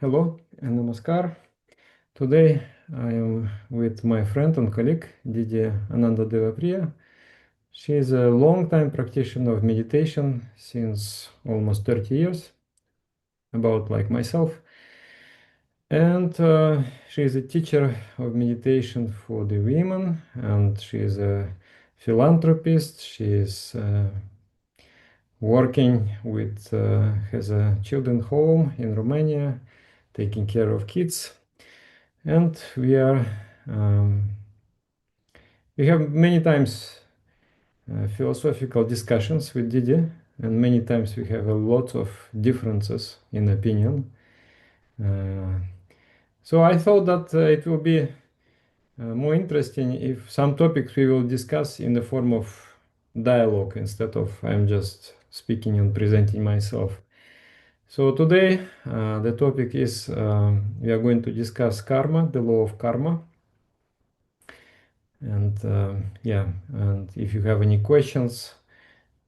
Hello and namaskar. Today I am with my friend and colleague Didi Ananda Devapriya. She is a long-time practitioner of meditation since almost 30 years, about like myself. And she is a teacher of meditation for the women, and she is a philanthropist. She is working with, has a children home in Romania, taking care of kids. And um, we have many times philosophical discussions with Didi, and many times we have a lot of differences in opinion. Uh, so I thought that it will be more interesting if some topics we will discuss in the form of dialogue instead of I'm just speaking and presenting myself. So today the topic is we are going to discuss karma, the law of karma. And yeah, and if you have any questions,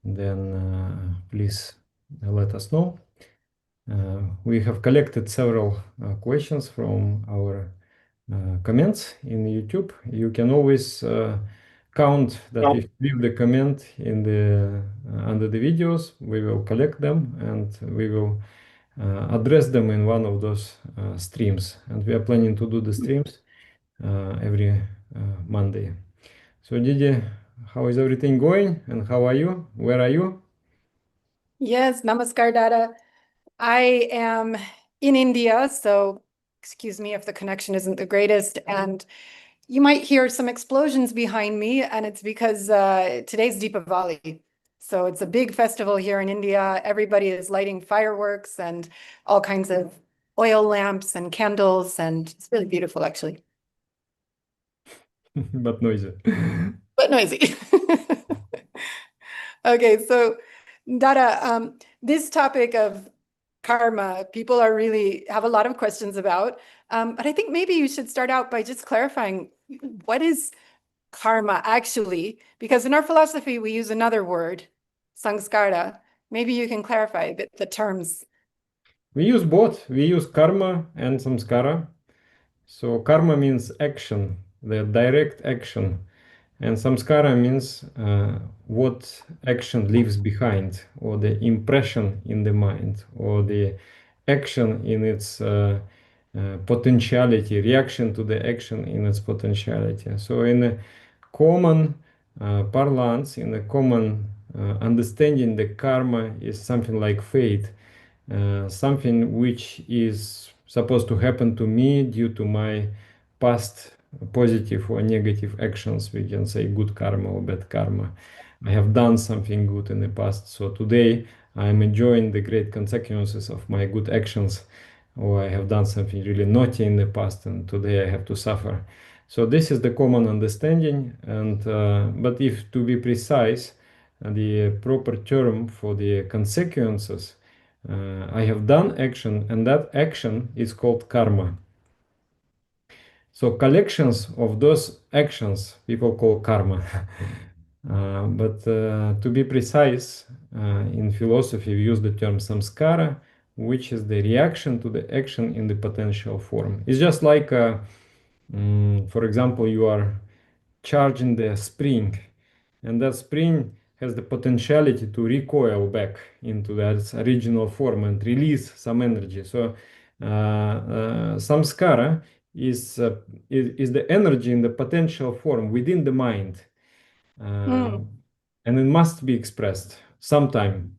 then please let us know. We have collected several questions from our comments in YouTube. You can always count that if you leave the comment in the under the videos, we will collect them and we will address them in one of those streams. And we are planning to do the streams every Monday. So Didi, how is everything going and how are you? Where are you? Yes, namaskar, Dada. I am in India, so excuse me if the connection isn't the greatest. And you might hear some explosions behind me, and it's because today's Deepavali. So it's a big festival here in India. Everybody is lighting fireworks and all kinds of oil lamps and candles, and it's really beautiful, actually, But noisy. but noisy. Okay, so Dada, this topic of karma, people are really have a lot of questions about. But I think maybe you should start out by just clarifying what is karma actually, because in our philosophy we use another word, samskara. Maybe you can clarify a bit the terms. We use both. We use karma and samskara. So karma means action, the direct action. And samskara means what action leaves behind, or the impression in the mind, or the action in its potentiality, reaction to the action in its potentiality. So, in a common parlance, in a common understanding, the karma is something like fate, something which is supposed to happen to me due to my past positive or negative actions. We can say good karma or bad karma. I have done something good in the past, so today I am enjoying the great consequences of my good actions, or I have done something really naughty in the past and today I have to suffer. So this is the common understanding, and but if to be precise, the proper term for the consequences, I have done action, and that action is called karma. So collections of those actions people call karma. But to be precise, in philosophy we use the term samskara, which is the reaction to the action in the potential form. It's just like, for example, you are charging the spring, and that spring has the potentiality to recoil back into its original form and release some energy. So samskara is the energy in the potential form within the mind, uh, Mm. and it must be expressed sometime,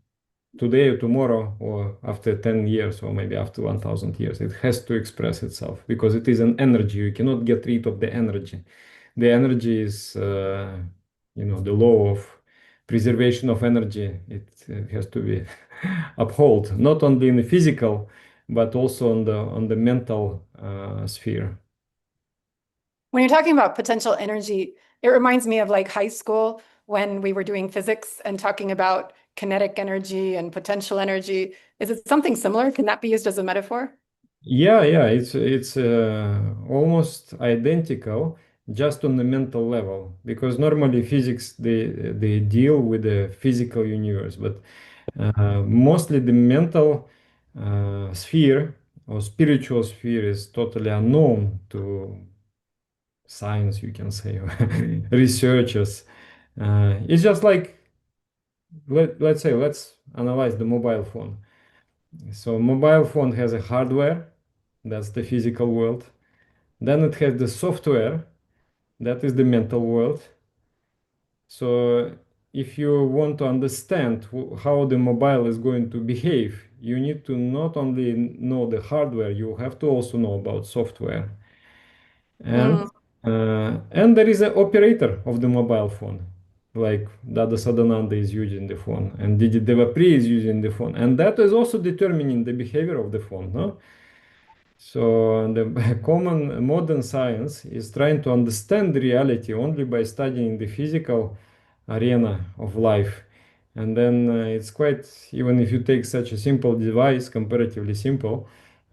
today or tomorrow or after 10 years or maybe after 1000 years. It has to express itself because it is an energy. You cannot get rid of the energy. The energy is the law of preservation of energy. It has to be upheld not only in the physical but also on the mental sphere. When you're talking about potential energy, it reminds me of like high school when we were doing physics and talking about kinetic energy and potential energy. Is it something similar? Can that be used as a metaphor? Yeah, it's almost identical, just on the mental level. Because normally physics they deal with the physical universe, but mostly the mental sphere or spiritual sphere is totally unknown to science, you can say, or researchers. It's just like, let's say, let's analyze the mobile phone. So mobile phone has a hardware, that's the physical world. Then it has the software, that is the mental world. So if you want to understand how the mobile is going to behave, you need to not only know the hardware, you have to also know about software. And Mm. and there is an operator of the mobile phone, like Dada Sadananda is using the phone, and Didi Devapri is using the phone, and that is also determining the behavior of the phone, no? So the common modern science is trying to understand the reality only by studying the physical arena of life. And then it's quite, even if you take such a simple device, comparatively simple,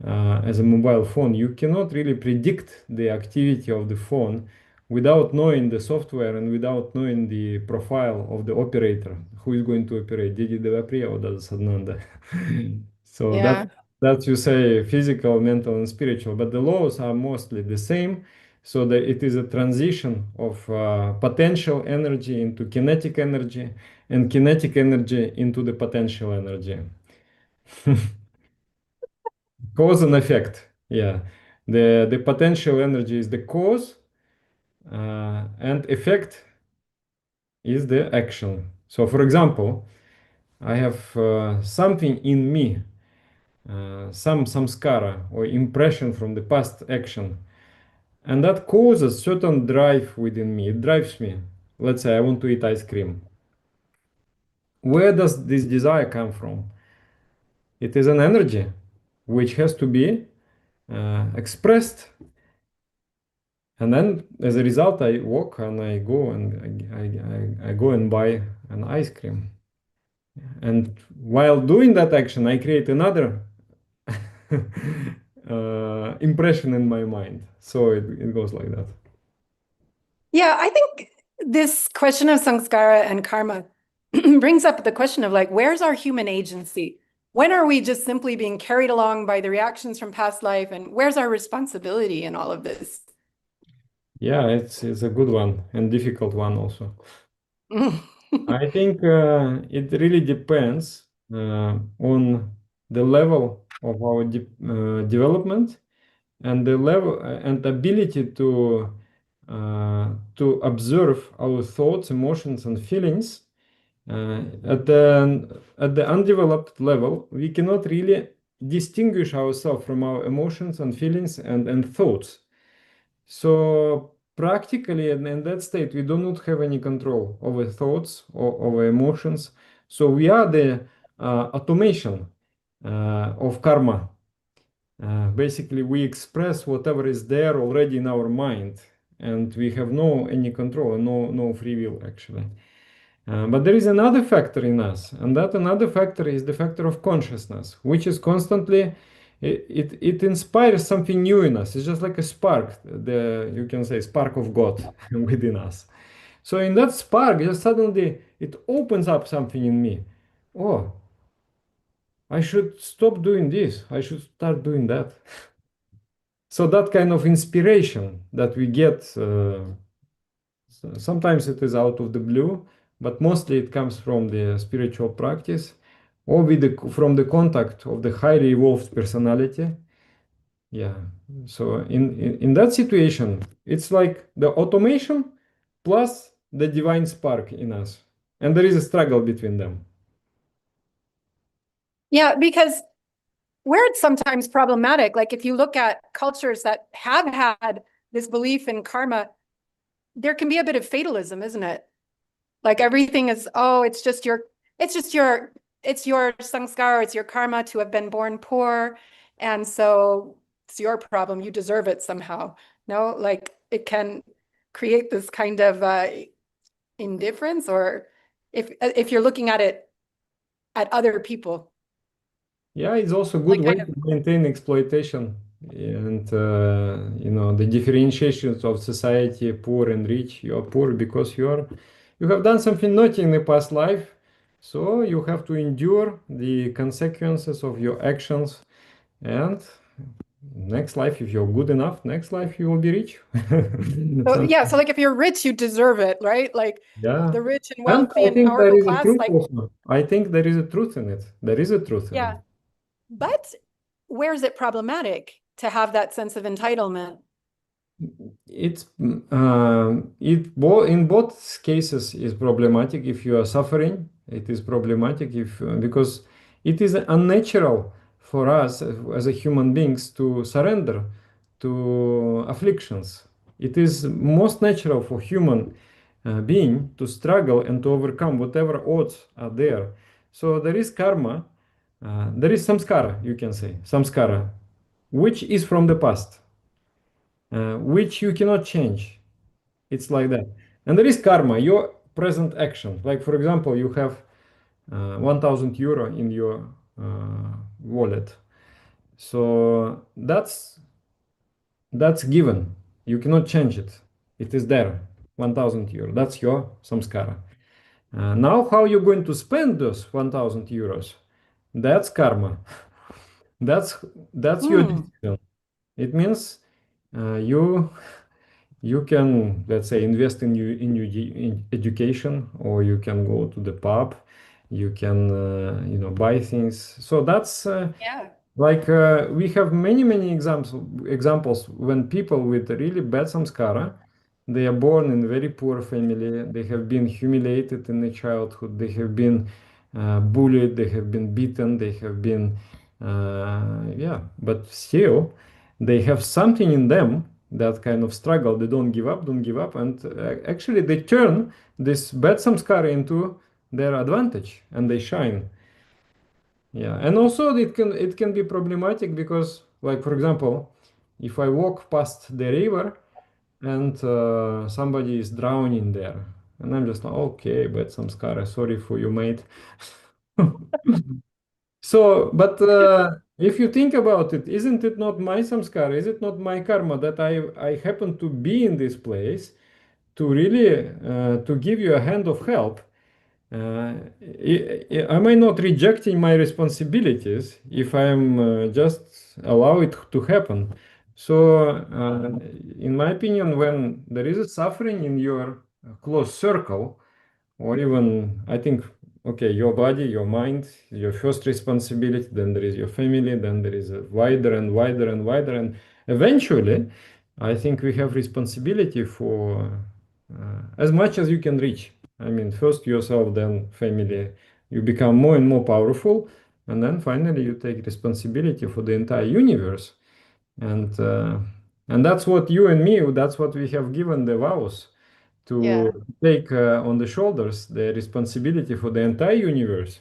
as a mobile phone, you cannot really predict the activity of the phone without knowing the software and without knowing the profile of the operator who is going to operate, Didi Devapriya or Dada Sadananda. So Yeah. that you say physical, mental, and spiritual, but the laws are mostly the same. So that it is a transition of potential energy into kinetic energy and kinetic energy into the potential energy. Cause and effect. Yeah. The potential energy is the cause, and effect is the action. So, for example, I have something in me, some samskara or impression from the past action. And that causes certain drive within me. It drives me. Let's say I want to eat ice cream. Where does this desire come from? It is an energy which has to be expressed. And then as a result, I walk and I go and I go and buy an ice cream. And while doing that action, I create another impression in my mind. So it goes like that. Yeah, I think this question of samskara and karma brings up the question of like, where's our human agency? When are we just simply being carried along by the reactions from past life? And where's our responsibility in all of this? Yeah, it's a good one and difficult one also. I think it really depends on the level of our development and the level and ability to observe our thoughts, emotions, and feelings. At the undeveloped level, we cannot really distinguish ourselves from our emotions and feelings and thoughts. So practically, in that state, we do not have any control over thoughts or over emotions. So we are the automation of karma. Basically, we express whatever is there already in our mind, and we have no any control and no free will actually. But there is another factor in us, and that another factor is the factor of consciousness, which is constantly it inspires something new in us. It's just like a spark, the you can say spark of God within us. So in that spark, just suddenly it opens up something in me. Oh, I should stop doing this. I should start doing that. So that kind of inspiration that we get. Sometimes it is out of the blue, but mostly it comes from the spiritual practice or from the contact of the highly evolved personality. Yeah. So in that situation, it's like the automation plus the divine spark in us. And there is a struggle between them. Yeah, because where it's sometimes problematic, like if you look at cultures that have had this belief in karma, there can be a bit of fatalism, isn't it? Like everything is, oh, it's your samskara, it's your karma to have been born poor. And so it's your problem. You deserve it somehow. No, like it can create this kind of indifference, or if you're looking at it at other people, Yeah, it's also a good like way kind of, to maintain exploitation and the differentiations of society, poor and rich. You are poor because you have done something naughty in the past life, so you have to endure the consequences of your actions, and next life, if you're good enough, next life you will be rich. So Some, yeah, so like if you're rich, you deserve it, right? Like yeah. the rich and And wealthy I and think there powerful is a class, truth like also. I think there is a truth in it. There is a truth in it. yeah. But where is it problematic to have that sense of entitlement? It's in both cases is problematic if you are suffering. It is problematic if because it is unnatural for us as a human beings to surrender to afflictions. It is most natural for human being to struggle and to overcome whatever odds are there. So there is karma, there is samskara, you can say, samskara, which is from the past, which you cannot change. It's like that. And there is karma, your present action. Like, for example, you have 1000 euro in your wallet. So that's given. You cannot change it. It is there, 1000 euro. That's your samskara. Now, how you're going to spend those 1000 euros? That's karma. That's that's your Hmm. decision. It means you can, let's say, invest in education, or you can go to the pub, you can buy things. So that's Yeah. like we have many examples when people with really bad samskara, they are born in a very poor family, they have been humiliated in the childhood, they have been bullied, they have been beaten, they have been yeah, but still they have something in them, that kind of struggle. They don't give up, and actually they turn this bad samskara into their advantage, and they shine. Yeah, and also it can be problematic because, like, for example, if I walk past the river and somebody is drowning there, and I'm just like, okay, but samskara, sorry for you, mate. So, but if you think about it, isn't it not my samskara? Is it not my karma that I happen to be in this place to really to give you a hand of help? Am I not rejecting my responsibilities if I'm just allow it to happen? So, in my opinion, when there is a suffering in your close circle, or even I think, okay, your body, your mind, your first responsibility, then there is your family, then there is a wider and wider and wider, and eventually, I think we have responsibility for as much as you can reach. I mean, first yourself, then family. You become more and more powerful, and then finally you take responsibility for the entire universe. And that's what you and me, that's what we have given the vows to Yeah. take on the shoulders the responsibility for the entire universe,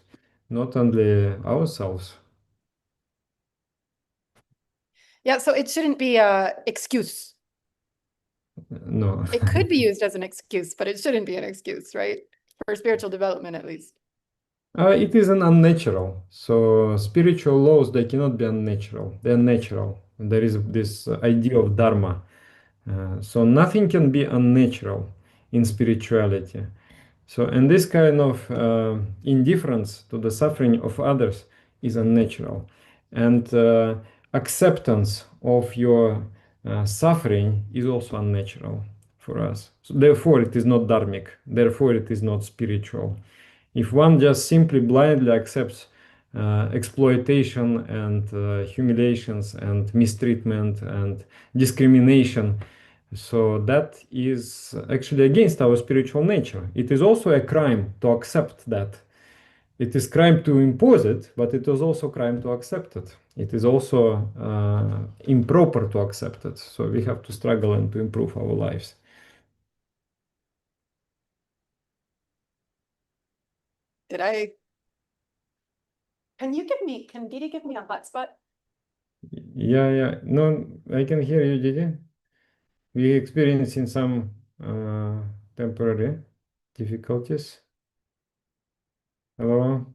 not only ourselves. Yeah. So it shouldn't be a excuse. No. It could be used as an excuse, but it shouldn't be an excuse, right? For spiritual development, at least. It is an unnatural. So spiritual laws, they cannot be unnatural. They're natural. There is this idea of dharma. So nothing can be unnatural in spirituality. So, and this kind of indifference to the suffering of others is unnatural. And acceptance of your suffering is also unnatural for us. So therefore, it is not dharmic. Therefore, it is not spiritual. If one just simply blindly accepts exploitation and humiliations and mistreatment and discrimination, so that is actually against our spiritual nature. It is also a crime to accept that. It is crime to impose it, but it is also crime to accept it. It is also improper to accept it. So we have to struggle and to improve our lives. Did I? Can Didi give me a hotspot? Yeah, yeah. No, I can hear you, Didi. We experiencing some temporary difficulties. Hello.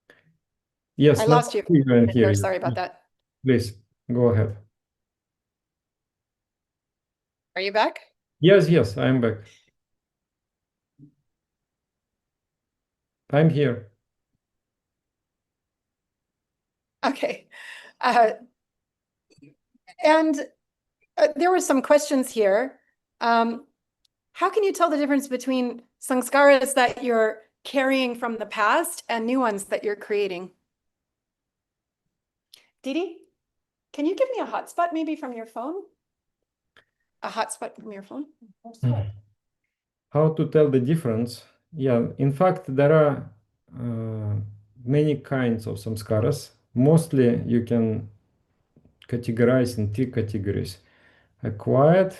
I Yes, now lost you we can hear there. you. Sorry about that. Please go ahead. Are you back? Yes, yes, I'm back. I'm here. Okay. Uh, and there were some questions here. How can you tell the difference between samskaras that you're carrying from the past and new ones that you're creating? Didi, can you give me a hotspot maybe from your phone? A hotspot from your phone? How to tell the difference? Yeah, in fact, there are many kinds of samskaras. Mostly you can categorize in three categories: acquired,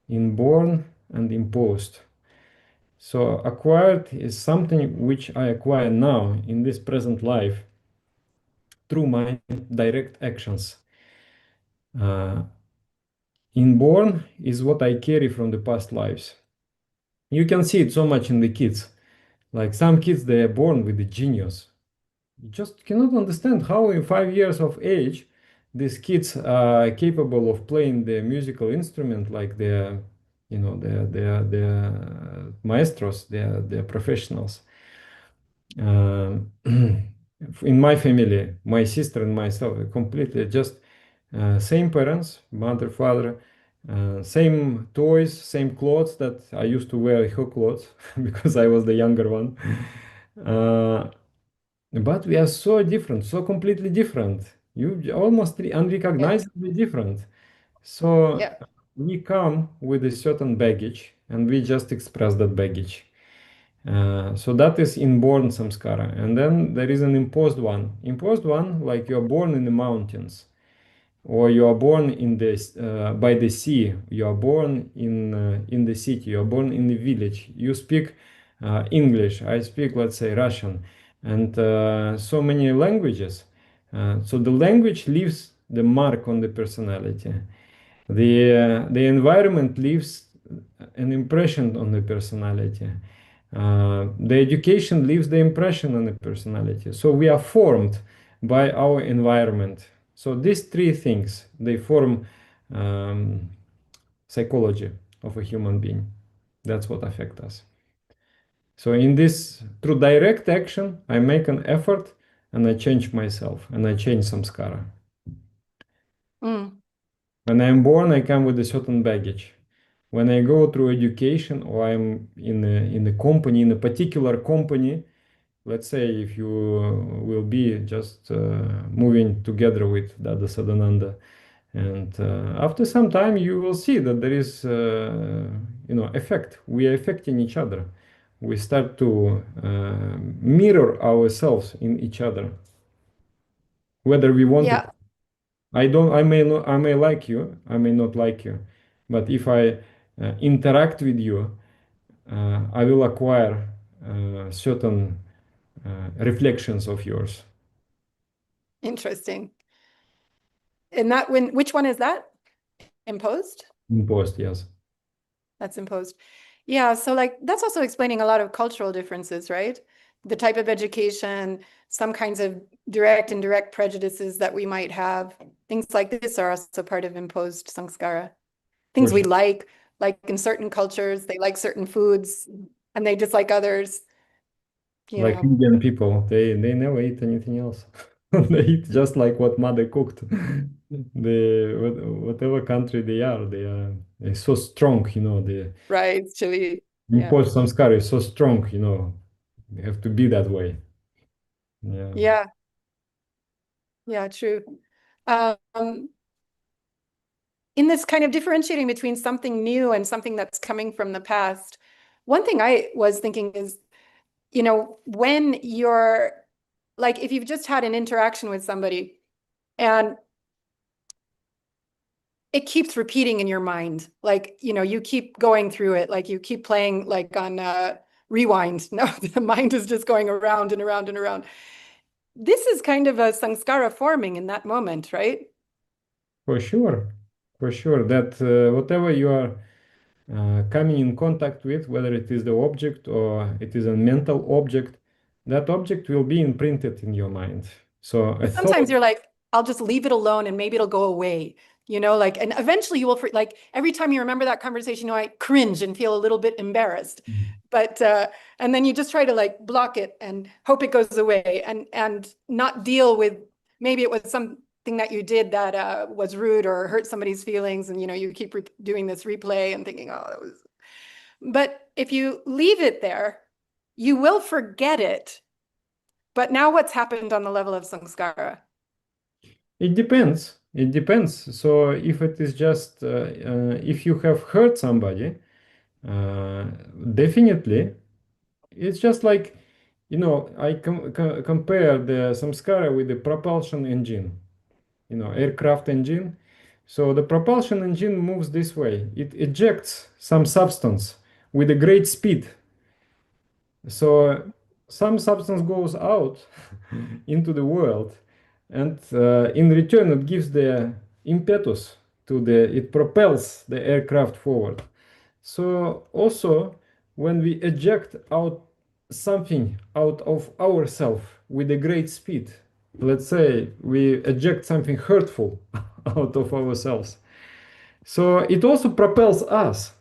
inborn, and imposed. So acquired is something which I acquire now in this present life through my direct actions. Uh, Inborn is what I carry from the past lives. You can see it so much in the kids. Like some kids, they are born with the genius. You just cannot understand how in 5 years of age, these kids are capable of playing the musical instrument like they're maestros, they're professionals. In my family, my sister and myself, completely just same parents, mother, father, same toys, same clothes that I used to wear her clothes because I was the younger one. Uh, but we are so different, so completely different. You almost Yeah. unrecognizably different. So Yeah. we come with a certain baggage and we just express that baggage. So that is inborn samskara. And then there is an imposed one. Imposed one, like you are born in the mountains, or you are born in this by the sea. You are born in the city. You are born in the village. You speak English. I speak, let's say, Russian, and so many languages. So the language leaves the mark on the personality. The environment leaves an impression on the personality. The education leaves the impression on the personality. So we are formed by our environment. So these three things, they form um, psychology of a human being. That's what affects us. So in this, through direct action, I make an effort and I change myself and I change samskara. Mm. When I'm born, I come with a certain baggage. When I go through education or I'm in a company, in a particular company, let's say if you will be just moving together with Dada Sadananda, and after some time you will see that there is, effect. We are affecting each other. We start to mirror ourselves in each other, whether we want it. Yeah. I don't. I may not. I may like you. I may not like you, but if I interact with you, I will acquire certain reflections of yours. Interesting. And which one is that? Imposed? Imposed, yes. That's imposed. Yeah, so like that's also explaining a lot of cultural differences, right? The type of education, some kinds of direct and indirect prejudices that we might have. Things like this are also part of imposed samskara. For Things we sure. like in certain cultures, they like certain foods and they dislike others, you Like know. Indian people, they never eat anything else. They eat just like what mother cooked. Whatever country they're so strong, the Right, chili. Yeah. imposed samskara is so strong, you have to be that way. Yeah. Yeah, yeah, true. Um, in this kind of differentiating between something new and something that's coming from the past, one thing I was thinking is, when you're like, if you've just had an interaction with somebody and it keeps repeating in your mind, like, you keep going through it, like you keep playing like on rewind. No, the mind is just going around and around and around. This is kind of a samskara forming in that moment, right? For sure. For sure. That whatever you are coming in contact with, whether it is the object or it is a mental object, that object will be imprinted in your mind. So a Sometimes thought, you're like, I'll just leave it alone and maybe it'll go away, like, and eventually you will, like, every time you remember that conversation, I cringe and feel a little bit embarrassed. But, and then you just try to like block it and hope it goes away and not deal with maybe it was something that you did that was rude or hurt somebody's feelings, and you keep doing this replay and thinking, oh, that was. But if you leave it there, you will forget it. But now what's happened on the level of samskara? It depends. It depends. So if it is just if you have hurt somebody, uh, definitely it's just like I compare the samskara with the propulsion engine, aircraft engine. So the propulsion engine moves this way. It ejects some substance with a great speed. So some substance goes out into the world, and in return, it gives the impetus it propels the aircraft forward. So also, when we eject out something out of ourselves with a great speed, let's say we eject something hurtful out of ourselves, so it also propels us.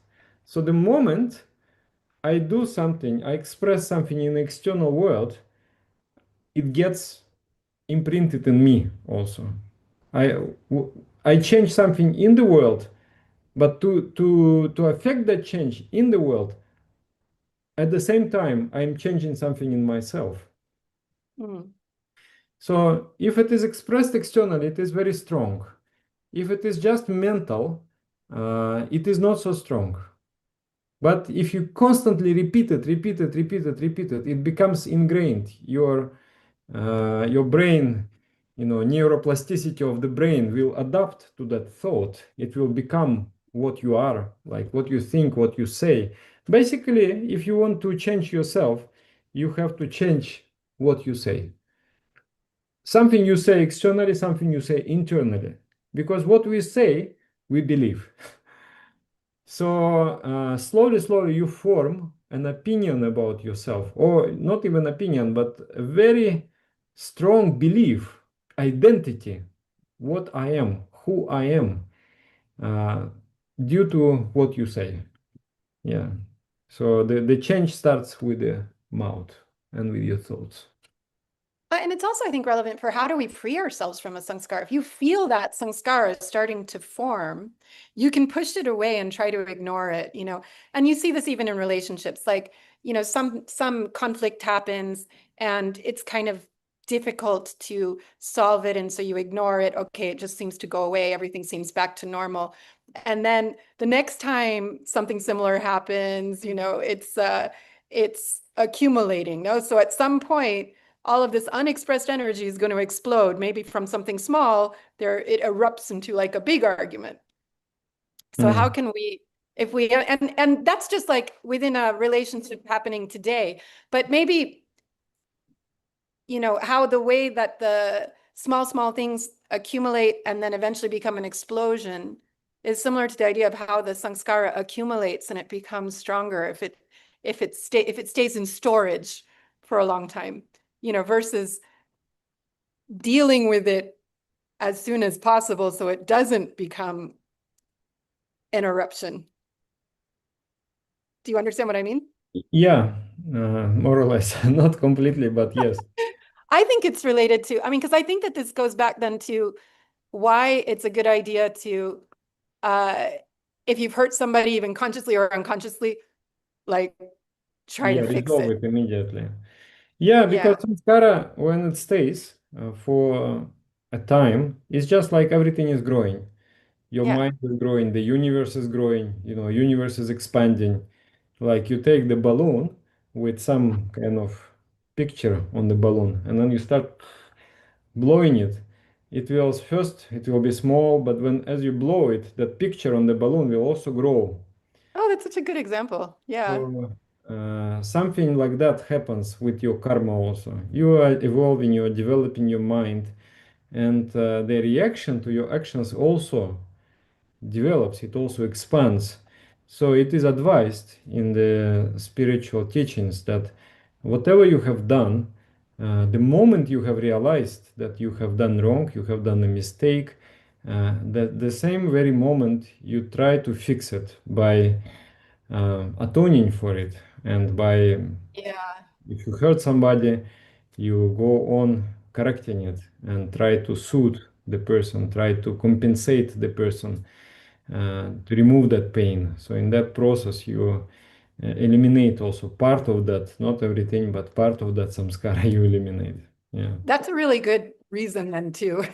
So the moment I do something, I express something in the external world, it gets imprinted in me also. I I change something in the world, but to affect that change in the world, at the same time, I'm changing something in myself. Mm. So if it is expressed externally, it is very strong. If it is just mental, it is not so strong. But if you constantly repeat it, repeat it, repeat it, repeat it, it becomes ingrained. Your brain, neuroplasticity of the brain will adapt to that thought. It will become what you are, like what you think, what you say. Basically, if you want to change yourself, you have to change what you say. Something you say externally, something you say internally. Because what we say, we believe. So slowly, slowly, you form an opinion about yourself, or not even opinion, but a very strong belief, identity, what I am, who I am, uh, due to what you say. Yeah. So the change starts with the mouth and with your thoughts. And it's also, I think, relevant for how do we free ourselves from a samskara? If you feel that samskara is starting to form, you can push it away and try to ignore it, And you see this even in relationships, like, some conflict happens and it's kind of difficult to solve it. And so you ignore it. Okay, it just seems to go away. Everything seems back to normal. And then the next time something similar happens, it's accumulating. No, so at some point, all of this unexpressed energy is going to explode. Maybe from something small, it erupts into like a big argument. So how Mm. can we, if we, and that's just like within a relationship happening today, but maybe, how the way that the small things accumulate and then eventually become an explosion is similar to the idea of how the samskara accumulates and it becomes stronger if it stays in storage for a long time, versus dealing with it as soon as possible so it doesn't become an eruption. Do you understand what I mean? Yeah, more or less, not completely, but yes. I think it's related to, because I think that this goes back then to why it's a good idea to, uh, if you've hurt somebody, even consciously or unconsciously, like try to Yeah, fix resolve it. it immediately. Yeah, because Yeah, samskara, when it stays for a time, it's just like everything is growing. Your yeah. mind is growing, the universe is growing, universe is expanding. Like you take the balloon with some kind of picture on the balloon, and then you start blowing it. It will be small, but when as you blow it, that picture on the balloon will also grow. Oh, that's such a good example. Yeah. So something like that happens with your karma also. You are evolving, you are developing your mind, and the reaction to your actions also develops, it also expands. So it is advised in the spiritual teachings that whatever you have done, the moment you have realized that you have done wrong, you have done a mistake, that the same very moment you try to fix it by atoning for it, and by Yeah. if you hurt somebody, you go on. correcting it and try to soothe the person, try to compensate the person, to remove that pain. So in that process, you eliminate also part of that, not everything, but part of that samskara you eliminate. Yeah. That's a really good reason then to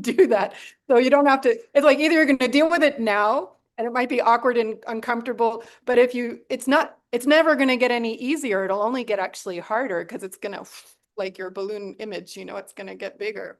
do that. So you don't have to, it's like either you're going to deal with it now and it might be awkward and uncomfortable, but if you, it's never going to get any easier. It'll only get actually harder because it's going to, like your balloon image, it's going to get bigger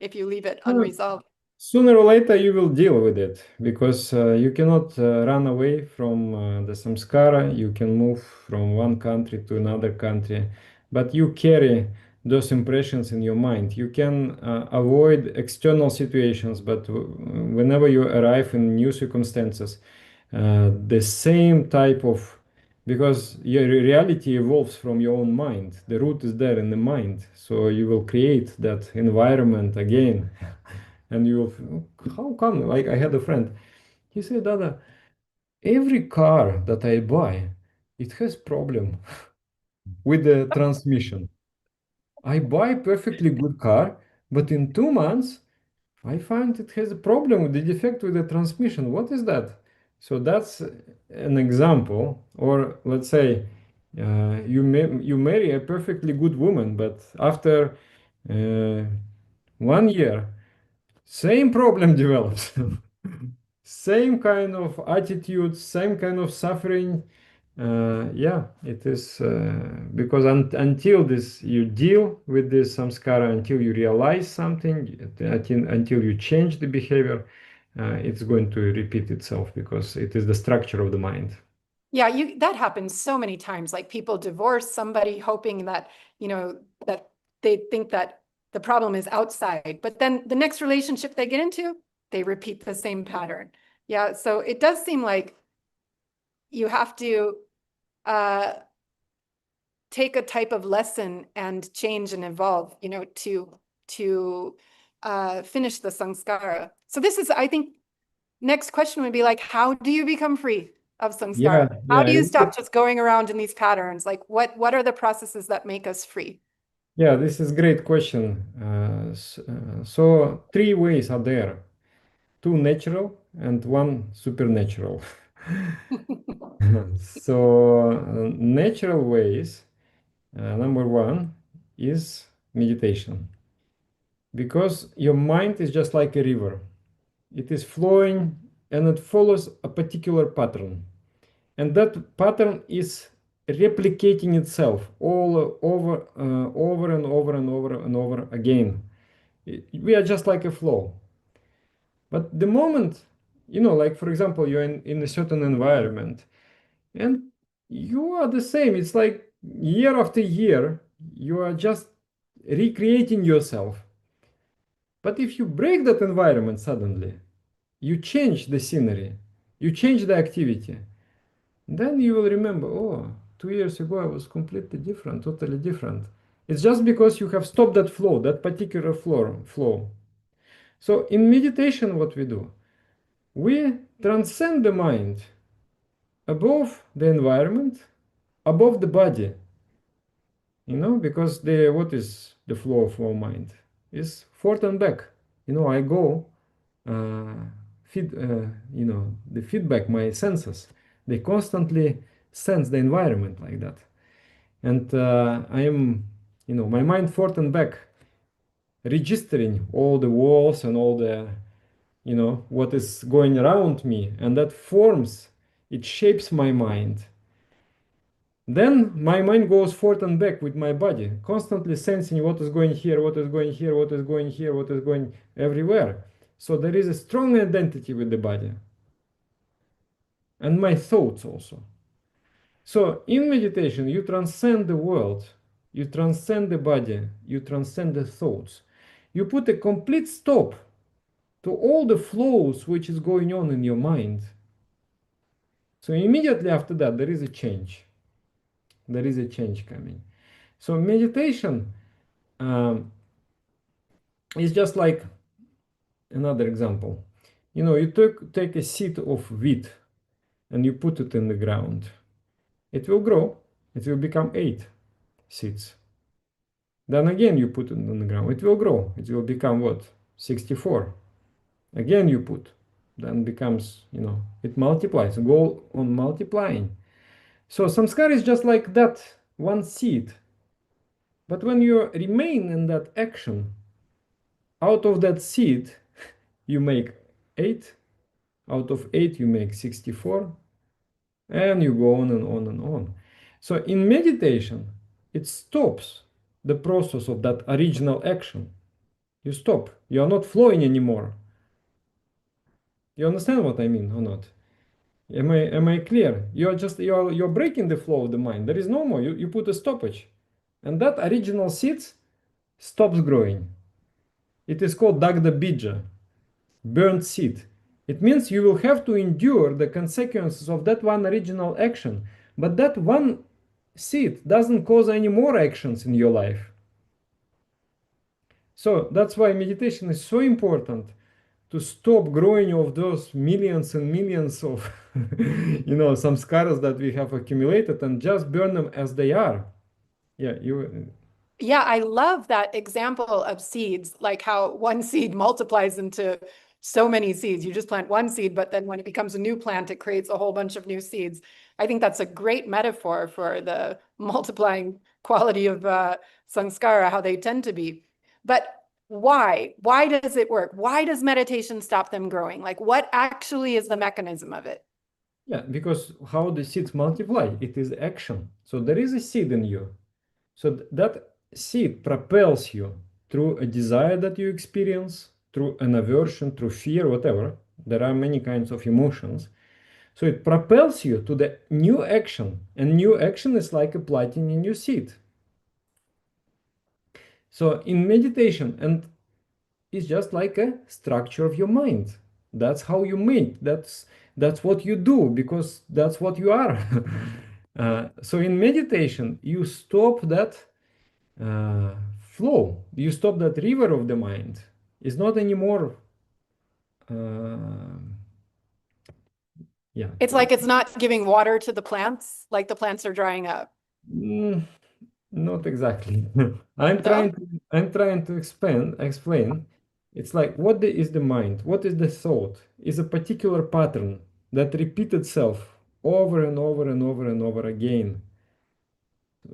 if you leave it Uh, unresolved. Sooner or later, you will deal with it because you cannot run away from the samskara. You can move from one country to another country, but you carry those impressions in your mind. You can avoid external situations, but whenever you arrive in new circumstances, the same type of because your reality evolves from your own mind. The root is there in the mind, so you will create that environment again. And you will, how come? Like I had a friend, he said, Dada, every car that I buy, it has problem with the transmission. I buy perfectly good car, but in 2 months, I find it has a problem with the defect with the transmission. What is that? So that's an example. Or let's say you marry a perfectly good woman, but after uh, 1 year, same problem develops. Same kind of attitude, same kind of suffering. Yeah, it is because until this you deal with this samskara, until you realize something, until you change the behavior, it's going to repeat itself because it is the structure of the mind. Yeah, that happens so many times. Like people divorce somebody hoping that, that they think that the problem is outside, but then the next relationship they get into, they repeat the same pattern. Yeah, so it does seem like you have to uh, take a type of lesson and change and evolve, to finish the samskara. So this is, I think, next question would be like, how do you become free of Yeah, samskara? How yeah, do you stop just going around in these patterns? Like what are the processes that make us free? yeah. This is great question. So three ways are there: two natural and one supernatural. So, natural ways, number one is meditation, because your mind is just like a river. It is flowing and it follows a particular pattern. And that pattern is replicating itself all over and over and over and over again. We are just like a flow. But the moment, like for example, you're in a certain environment, and you are the same. It's like year after year, you are just recreating yourself. But if you break that environment suddenly, you change the scenery, you change the activity, then you will remember, oh, 2 years ago I was completely different, totally different. It's just because you have stopped that flow, that particular flow. So in meditation, what we do, we transcend the mind above the environment, above the body. Because what is the flow of our mind is forth and back. I go uh, feed the feedback, my senses, they constantly sense the environment like that. And I am, my mind forth and back, registering all the walls and all the, what is going around me, and that forms, it shapes my mind. Then my mind goes forth and back with my body, constantly sensing what is going here, what is going here, what is going here, what is going everywhere. So there is a strong identity with the body and my thoughts also. So in meditation, you transcend the world, you transcend the body, you transcend the thoughts. You put a complete stop to all the flows which is going on in your mind. So immediately after that, there is a change. There is a change coming. So meditation is just like another example. You take a seed of wheat and you put it in the ground. It will grow. It will become 8 seeds. Then again you put it on the ground. It will grow. It will become what? 64. Again you put. Then becomes, it multiplies. Go on multiplying. So samskara is just like that one seed. But when you remain in that action, out of that seed, you make 8. Out of 8, you make 64. And you go on and on and on. So in meditation, it stops the process of that original action. You stop. You are not flowing anymore. You understand what I mean or not? Am I clear? You're breaking the flow of the mind. There is no more. You put a stoppage. And that original seed stops growing. It is called Dagda Bija, burnt seed. It means you will have to endure the consequences of that one original action. But that one seed doesn't cause any more actions in your life. So that's why meditation is so important, to stop growing of those millions and millions of samskaras that we have accumulated, and just burn them as they are. Yeah, you. Yeah, I love that example of seeds, like how one seed multiplies into so many seeds. You just plant one seed, but then when it becomes a new plant, it creates a whole bunch of new seeds. I think that's a great metaphor for the multiplying quality of samskara, how they tend to be. But why? Why does it work? Why does meditation stop them growing? Like, what actually is the mechanism of it? Yeah, because how the seeds multiply, it is action. So there is a seed in you. So that seed propels you through a desire that you experience, through an aversion, through fear, whatever. There are many kinds of emotions. So it propels you to the new action, and new action is like a planting a new seed. So in meditation, and it's just like a structure of your mind. That's how you make. That's what you do, because that's what you are. So in meditation, you stop that flow. You stop that river of the mind. It's not anymore. Uh, yeah. It's like it's not giving water to the plants, like the plants are drying up. Mm, not exactly. I'm No? trying to I'm trying to explain. It's like is the mind? What is the thought? Is a particular pattern that repeats itself over and over and over and over again.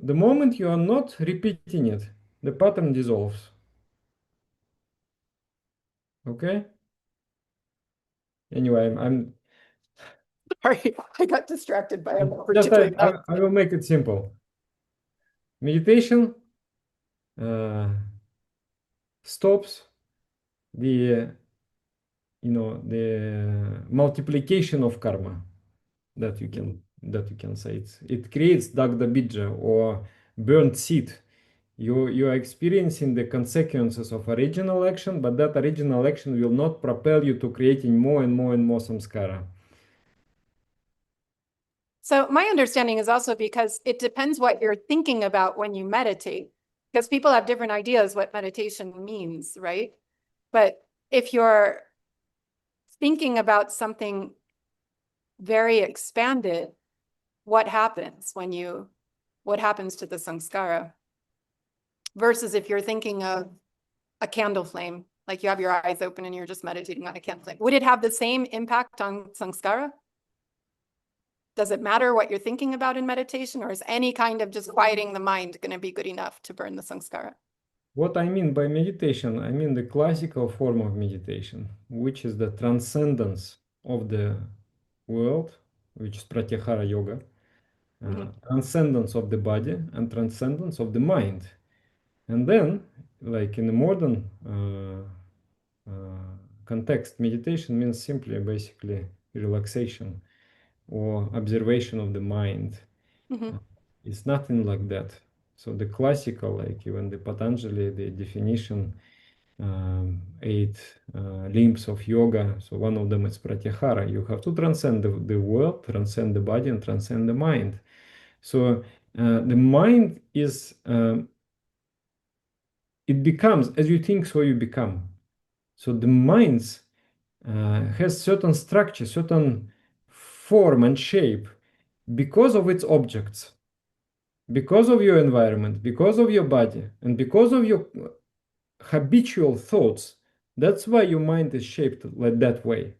The moment you are not repeating it, the pattern dissolves. Okay? Anyway, I'm Sorry, I got distracted by a just particular I will make it simple. Meditation stops the the multiplication of karma, that you can say. It creates dagda bija, or burnt seed. You are experiencing the consequences of original action, but that original action will not propel you to creating more and more and more samskara. So my understanding is also because it depends what you're thinking about when you meditate, because people have different ideas what meditation means, right? But if you're thinking about something very expanded, what happens to the samskara? Versus if you're thinking of a candle flame, like you have your eyes open and you're just meditating on a candle flame, would it have the same impact on samskara? Does it matter what you're thinking about in meditation, or is any kind of just quieting the mind going to be good enough to burn the samskara? What I mean by meditation, I mean the classical form of meditation, which is the transcendence of the world, which is pratyahara yoga, transcendence of the body, and transcendence of the mind. And then, like in the modern context, meditation means simply basically relaxation or observation of the mind. Mm-hmm. It's nothing like that. So the classical, like even the Patanjali, the definition, 8 limbs of yoga. So one of them is pratyahara. You have to transcend the world, transcend the body, and transcend the mind. So the mind is, it becomes as you think, so you become. So the mind has certain structure, certain form and shape because of its objects. because of your environment, because of your body, and because of your habitual thoughts. That's why your mind is shaped like that way.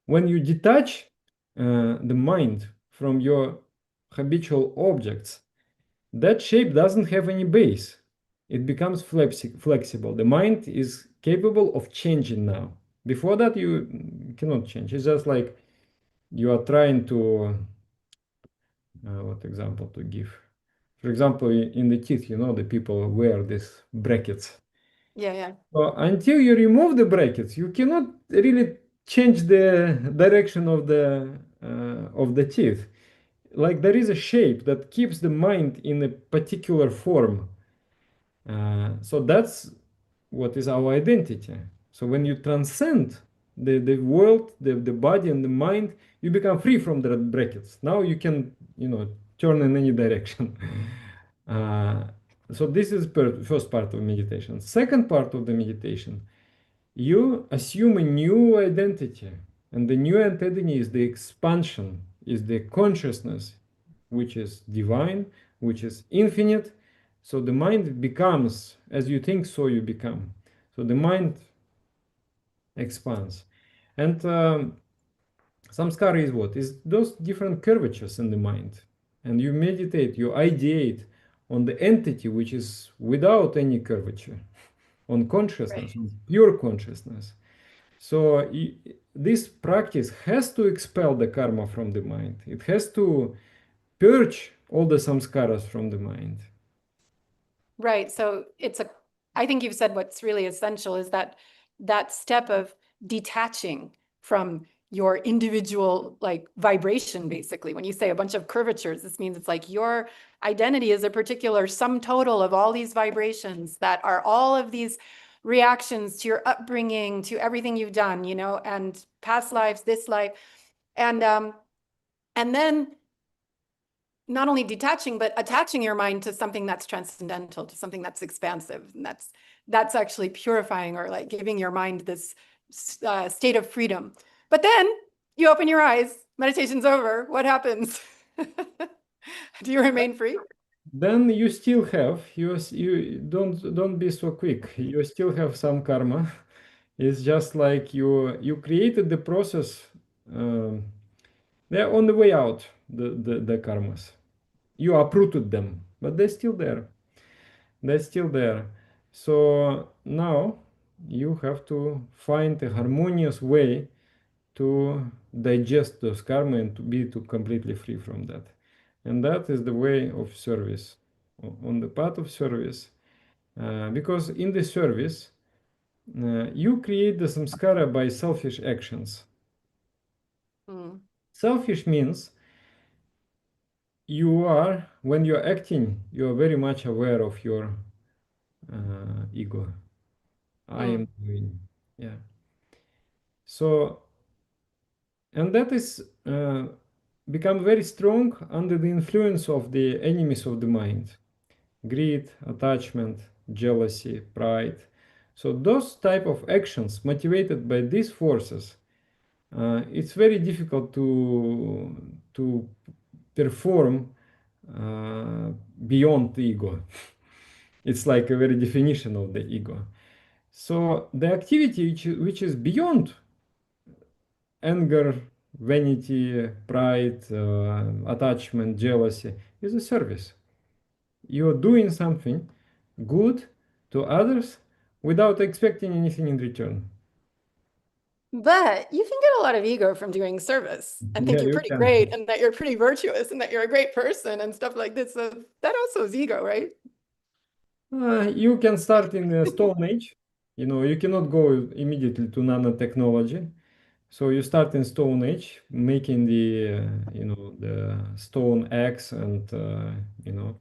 When you detach the mind from your habitual objects, that shape doesn't have any base. It becomes flexible. The mind is capable of changing now. Before that, you cannot change. It's just like you are trying to, what example to give? For example, in the teeth, the people wear these brackets. Yeah, yeah. So until you remove the brackets, you cannot really change the direction of the teeth. Like there is a shape that keeps the mind in a particular form. So that's what is our identity. So when you transcend the world, the body and the mind, you become free from the brackets. Now you can, turn in any direction. uh, so this is first part of meditation. Second part of the meditation, you assume a new identity, and the new identity is the expansion, is the consciousness, which is divine, which is infinite. So the mind becomes as you think, so you become. So the mind expands. And samskara is what? Is those different curvatures in the mind. And you meditate, you ideate on the entity which is without any curvature, on consciousness, Right. on pure consciousness. So this practice has to expel the karma from the mind. It has to purge all the samskaras from the mind. Right. So I think you've said what's really essential is that step of detaching from your individual like vibration, basically. When you say a bunch of curvatures, this means it's like your identity is a particular sum total of all these vibrations that are all of these reactions to your upbringing, to everything you've done, and past lives, this life. And then not only detaching, but attaching your mind to something that's transcendental, to something that's expansive. And that's actually purifying, or like giving your mind this state of freedom. But then you open your eyes, meditation's over. What happens? Do you remain free? Then you still have you don't be so quick. You still have some karma. It's just like you created the process. Um, they're on the way out. The karmas. You uprooted them, but they're still there. They're still there. So now you have to find a harmonious way to digest those karma and to be completely free from that. And that is the way of service, on the path of service. Because in the service, you create the samskara by selfish actions. Mm, Selfish means when you're acting, you're very much aware of your ego. I mm. am doing, yeah. So, and that is become very strong under the influence of the enemies of the mind: greed, attachment, jealousy, pride. So those type of actions motivated by these forces, it's very difficult to perform beyond the ego. It's like a very definition of the ego. So the activity which is beyond anger, vanity, pride, attachment, jealousy is a service. You're doing something good to others without expecting anything in return. But you can get a lot of ego from doing service and think Yeah, you're you pretty can. great and that you're pretty virtuous and that you're a great person and stuff like this. So that also is ego, right? You can start in the Stone Age. You cannot go immediately to nanotechnology. So you start in Stone Age, making the stone axe and the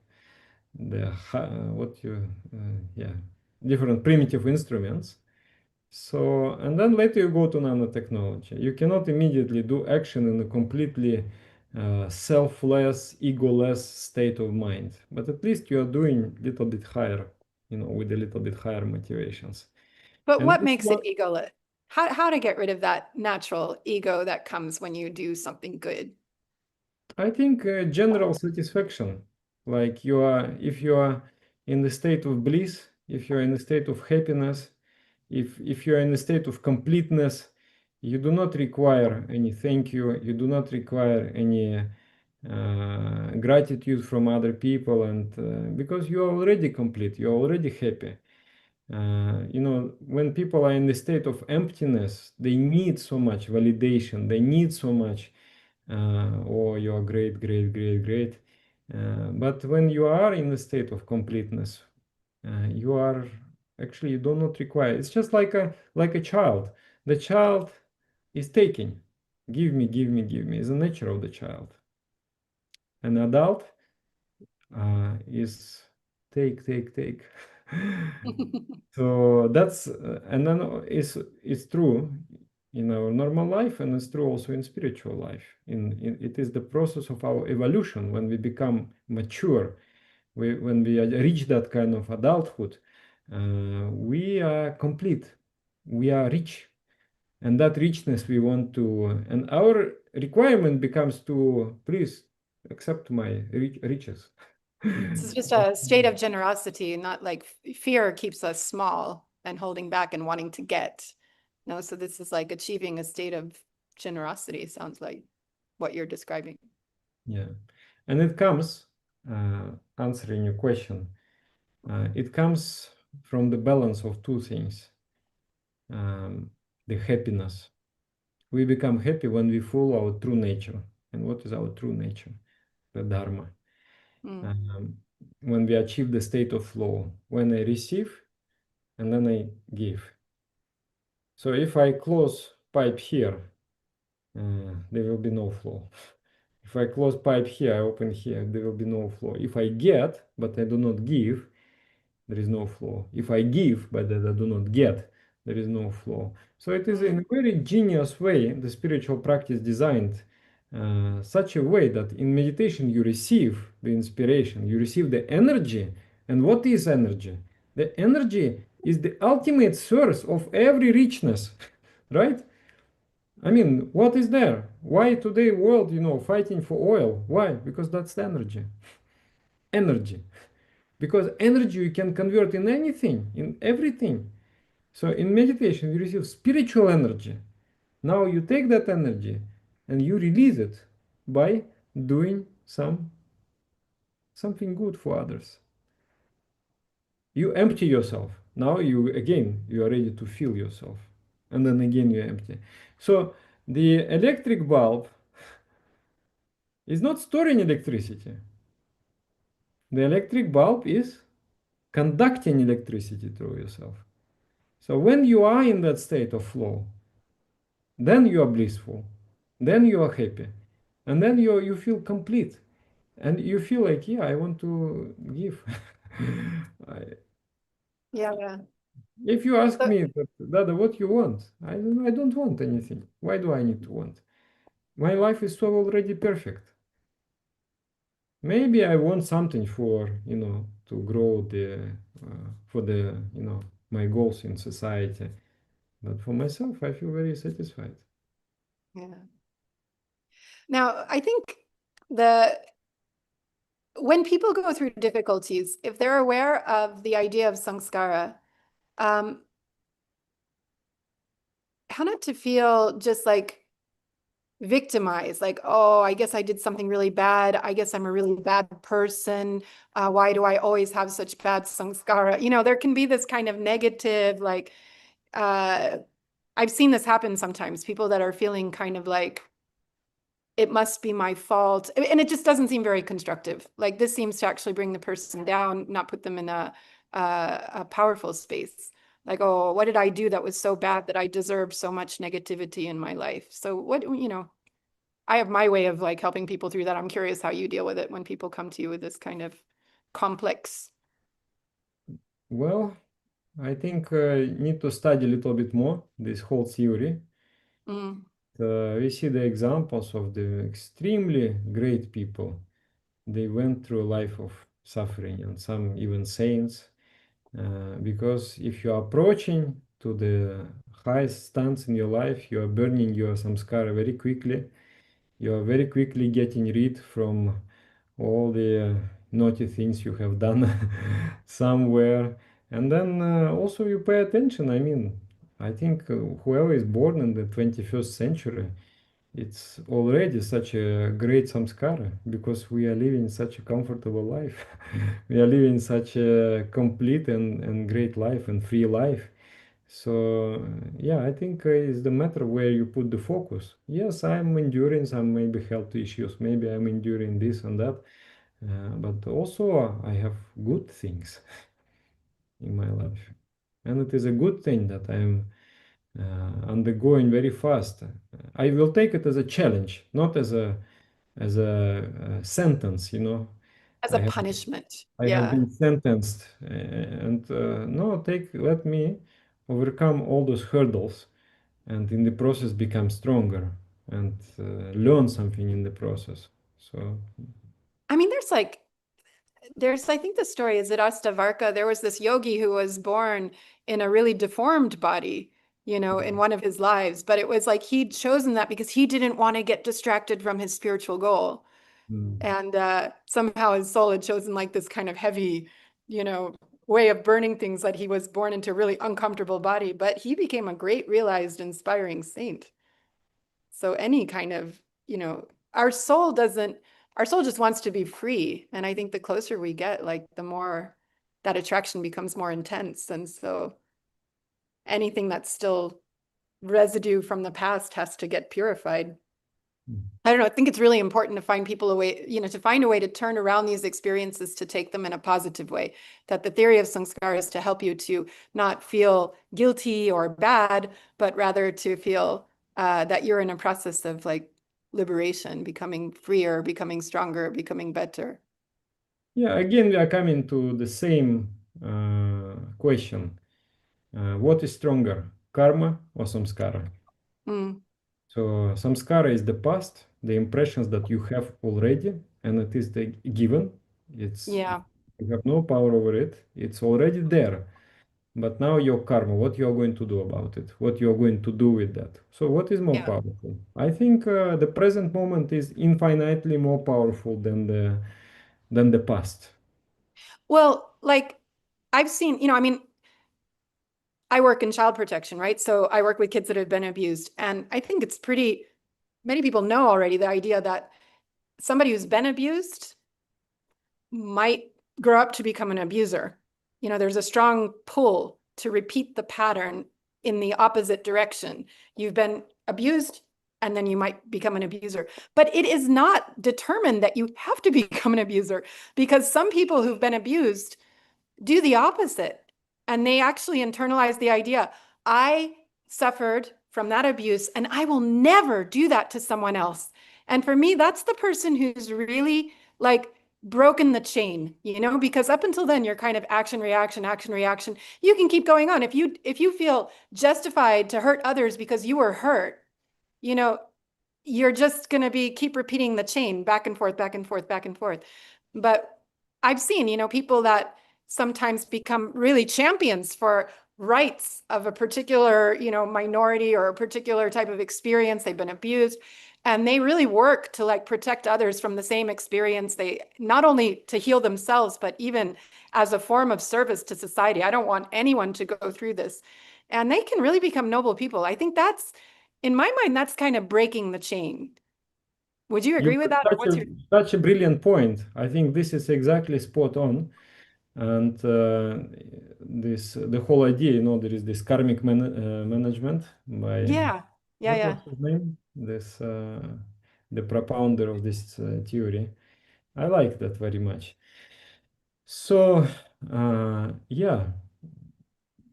what you yeah different primitive instruments. So, and then later you go to nanotechnology. You cannot immediately do action in a completely selfless, egoless state of mind, but at least you are doing a little bit higher, with a little bit higher motivations. But And what this makes it one, egoless? How to get rid of that natural ego that comes when you do something good? I think, general satisfaction. Like if you are in the state of bliss, if you're in the state of happiness, if you're in the state of completeness, you do not require any thank you, you do not require any gratitude from other people, and because you are already complete, you're already happy. When people are in the state of emptiness, they need so much validation, they need so much, oh, you're great, great, great, great. But when you are in the state of completeness, you are actually, you do not require. It's just like a child. The child is taking, give me, give me, give me. Is the nature of the child. An adult is take, take, take. So that's and then it's true in our normal life, and it's true also in spiritual life. It is the process of our evolution when we become mature. When we reach that kind of adulthood, we are complete, we are rich, and that richness we want to. And our requirement becomes to please accept my riches. This is just a state of generosity, not like fear keeps us small and holding back and wanting to get. No, so this is like achieving a state of generosity, sounds like what you're describing. Yeah, and it comes, answering your question, it comes from the balance of two things. The happiness. We become happy when we follow our true nature. And what is our true nature? The Dharma. Mm. When we achieve the state of flow, when I receive and then I give. So if I close pipe here, there will be no flow. If I close pipe here, I open here, there will be no flow. If I get, but I do not give, there is no flow. If I give, but I do not get, there is no flow. So it is in a very genius way, the spiritual practice designed such a way that in meditation you receive the inspiration, you receive the energy. And what is energy? The energy is the ultimate source of every richness, right? I mean, what is there? Why today world, fighting for oil? Why? Because that's the energy. Energy. Because energy you can convert in anything, in everything. So in meditation, you receive spiritual energy. Now you take that energy and you release it by doing something good for others. You empty yourself. Now you are ready to fill yourself. And then again you empty. So the electric bulb is not storing electricity. The electric bulb is conducting electricity through yourself. So when you are in that state of flow, then you are blissful, then you are happy, and then you feel complete, and you feel like, yeah, I want to give. Yeah, yeah. If you ask So, me, Dada, what you want? I don't want anything. Why do I need to want? My life is so already perfect. Maybe I want something for, to grow for my goals in society. But for myself, I feel very satisfied. yeah. Now, I think the when people go through difficulties, if they're aware of the idea of samskara, um, how not to feel just like victimized, like, oh, I guess I did something really bad. I guess I'm a really bad person. Why do I always have such bad samskara? There can be this kind of negative, like, I've seen this happen sometimes, people that are feeling kind of like, it must be my fault. And it just doesn't seem very constructive. Like this seems to actually bring the person down, not put them in a powerful space. Like, oh, what did I do that was so bad that I deserve so much negativity in my life? So I have my way of like helping people through that. I'm curious how you deal with it when people come to you with this kind of complex. Well, I think need to study a little bit more this whole theory. Mm, We see the examples of the extremely great people. They went through a life of suffering, and some even saints. Because if you are approaching to the highest stance in your life, you are burning your samskara very quickly. You are very quickly getting rid from all the naughty things you have done somewhere. And then also you pay attention. I mean, I think whoever is born in the 21st century, it's already such a great samskara because we are living such a comfortable life. We are living such a complete and great life and free life. So yeah, I think it's the matter where you put the focus. Yes, I'm enduring some maybe health issues, maybe I'm enduring this and that, but also I have good things in my life, and it is a good thing that I'm undergoing very fast. I will take it as a challenge, not as a sentence. As I a have punishment. I have Yeah. been sentenced, and no, let me overcome all those hurdles, and in the process become stronger and learn something in the process. So, I mean, I think the story is that Astavarka, there was this yogi who was born in a really deformed body, in one of his lives, but it was like he'd chosen that because he didn't want to get distracted from his spiritual goal. mm, And somehow his soul had chosen like this kind of heavy, you know, way of burning things that he was born into a really uncomfortable body, but he became a great realized, inspiring saint. So any kind of, our soul doesn't, our soul just wants to be free. And I think the closer we get, like the more that attraction becomes more intense. And so anything that's still residue from the past has to get purified. mm. I don't know. I think it's really important to find people a way, to find a way to turn around these experiences to take them in a positive way. That the theory of samskara is to help you to not feel guilty or bad, but rather to feel that you're in a process of like liberation, becoming freer, becoming stronger, becoming better. Yeah, again, we are coming to the same question. What is stronger, karma or samskara? Mm, So samskara is the past, the impressions that you have already, and it is the given. It's yeah, You have no power over it. It's already there. But now your karma, what you are going to do about it, what you are going to do with that. So what is more yeah. powerful? I think the present moment is infinitely more powerful than the past. Well, like I've seen, I mean, I work in child protection, right? So I work with kids that have been abused. And I think it's many people know already the idea that somebody who's been abused might grow up to become an abuser. There's a strong pull to repeat the pattern in the opposite direction. You've been abused, and then you might become an abuser. But it is not determined that you have to become an abuser because some people who've been abused do the opposite. And they actually internalize the idea I suffered from that abuse and I will never do that to someone else. And for me, that's the person who's really like broken the chain, because up until then you're kind of action reaction action reaction. You can keep going on. If you feel justified to hurt others because you were hurt, you know you're just going to be keep repeating the chain back and forth, back and forth, back and forth. But I've seen, people that sometimes become really champions for rights of a particular, minority or a particular type of experience. They've been abused and they really work to like protect others from the same experience. They not only to heal themselves, but even as a form of service to society. I don't want anyone to go through this. And they can really become noble people. I think that's in my mind, that's kind of breaking the chain. Would you You agree with put that? Or what's your such a brilliant point. I think this is exactly spot on. And this the whole idea, there is this karmic management by yeah, yeah, what yeah. was his name? This the propounder of this theory. I like that very much. So yeah,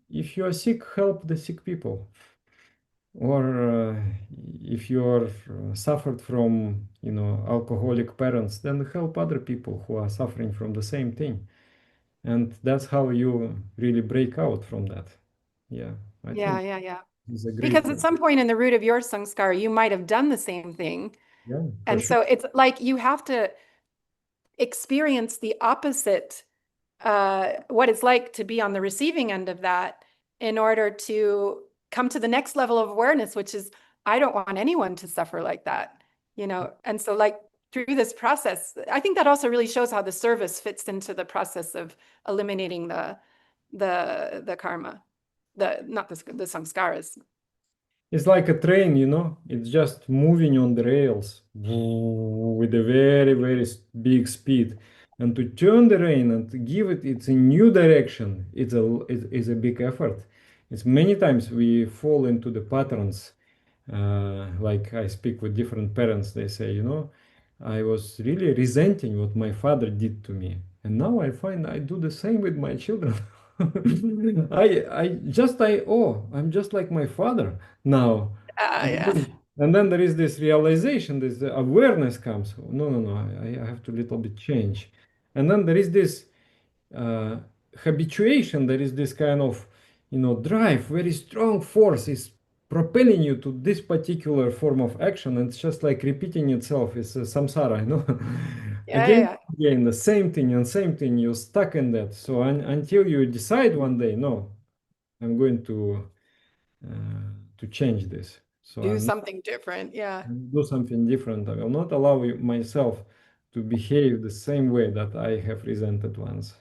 if you are sick, help the sick people. Or if you are suffered from, alcoholic parents, then help other people who are suffering from the same thing. And that's how you really break out from that. Yeah, I Yeah, think yeah, yeah. it's a great Because at point. some point in the root of your samskara, you might have done the same thing. Yeah, for And sure. so it's like you have to experience the opposite, what it's like to be on the receiving end of that in order to come to the next level of awareness, which is I don't want anyone to suffer like that. And so like through this process. I think that also really shows how the service fits into the process of eliminating the karma, not the samskaras. It's like a train, you know, it's just moving on the rails with a very, very big speed. And to turn the rain and to give it its a new direction, it's a big effort. It's many times we fall into the patterns. Like I speak with different parents, they say, you know, I was really resenting what my father did to me. And now I find I do the same with my children. I'm just like my father now. Yeah. And then there is this realization, this awareness comes. No, no, no, I have to little bit change. And then there is this uh, habituation, there is this kind of, you know, drive, very strong force is propelling you to this particular form of action. And it's just like repeating itself. It's samsara, you know. Yeah, Again, yeah. again, the same thing and same thing. You're stuck in that. So until you decide one day, no, I'm going to change this. So Do I'm not something different. Yeah. do something different. I will not allow myself to behave the same way that I have resented once.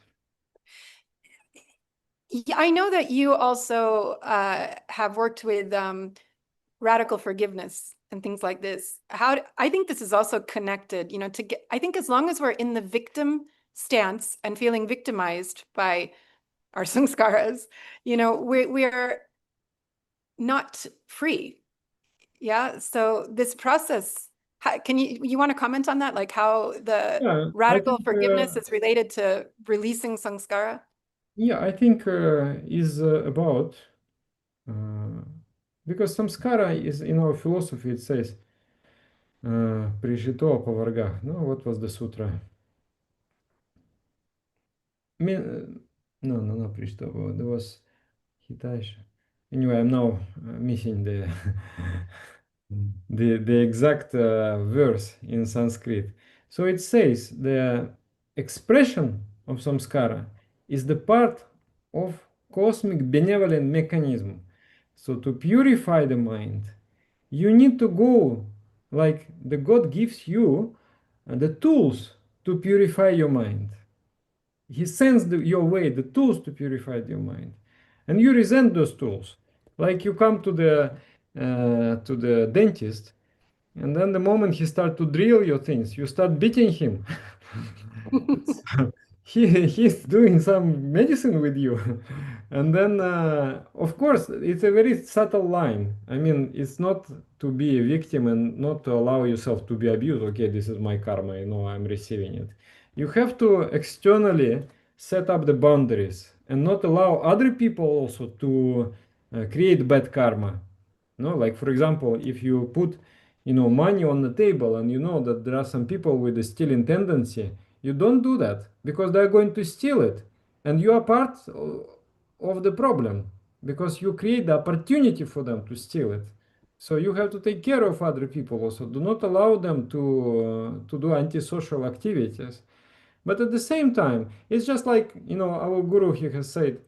Yeah, I know that you also have worked with radical forgiveness and things like this. I think this is also connected, you know, to get, I think as long as we're in the victim stance and feeling victimized by our samskaras, you know, we're not free. Yeah. So this process, can you want to comment on that? Like how the Yeah, I radical think forgiveness is related to releasing samskara? is about uh, because samskara is in our philosophy it says прижито поварга. No, what was the sutra? No, no, no, прижито. There was Hitachi. Anyway, I'm now missing the exact verse in Sanskrit. So it says the expression of samskara is the part of cosmic benevolent mechanism. So to purify the mind, you need to go like the God gives you the tools to purify your mind. He sends your way the tools to purify your mind, and you resent those tools. Like you come to the dentist, and then the moment he start to drill your things, you start beating him. He's doing some medicine with you. And then of course it's a very subtle line. I mean, it's not to be a victim and not to allow yourself to be abused. Okay, this is my karma, you know, I'm receiving it. You have to externally set up the boundaries and not allow other people also to create bad karma. No, like for example, if you put, you know, money on the table and you know that there are some people with a stealing tendency, you don't do that because they're going to steal it, and you are part of the problem because you create the opportunity for them to steal it. So you have to take care of other people also. Do not allow them to do antisocial activities. But at the same time, it's just like, you know, our guru, he has said,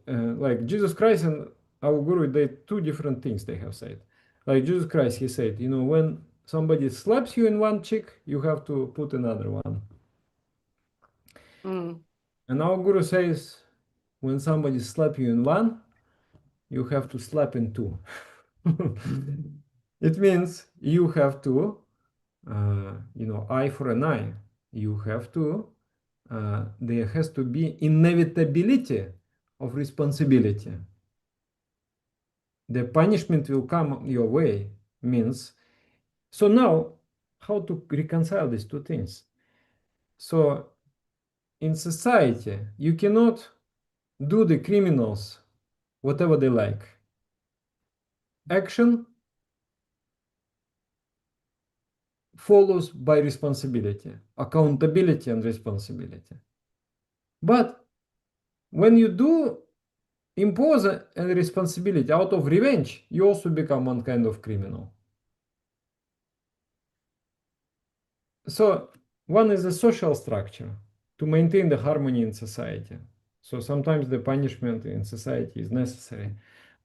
like Jesus Christ and our guru, they two different things they have said. Like Jesus Christ, he said, you know, when somebody slaps you in one cheek, you have to put another one. Mm. And our guru says, when somebody slap you in one, you have to slap in two. It means you have to, you know, eye for an eye. You have to, there has to be inevitability of responsibility. The punishment will come your way means. So now, how to reconcile these two things? So in society, you cannot do the criminals whatever they like. Action follows by responsibility, accountability and responsibility. But when you do impose a responsibility out of revenge, you also become one kind of criminal. So one is a social structure to maintain the harmony in society. So sometimes the punishment in society is necessary.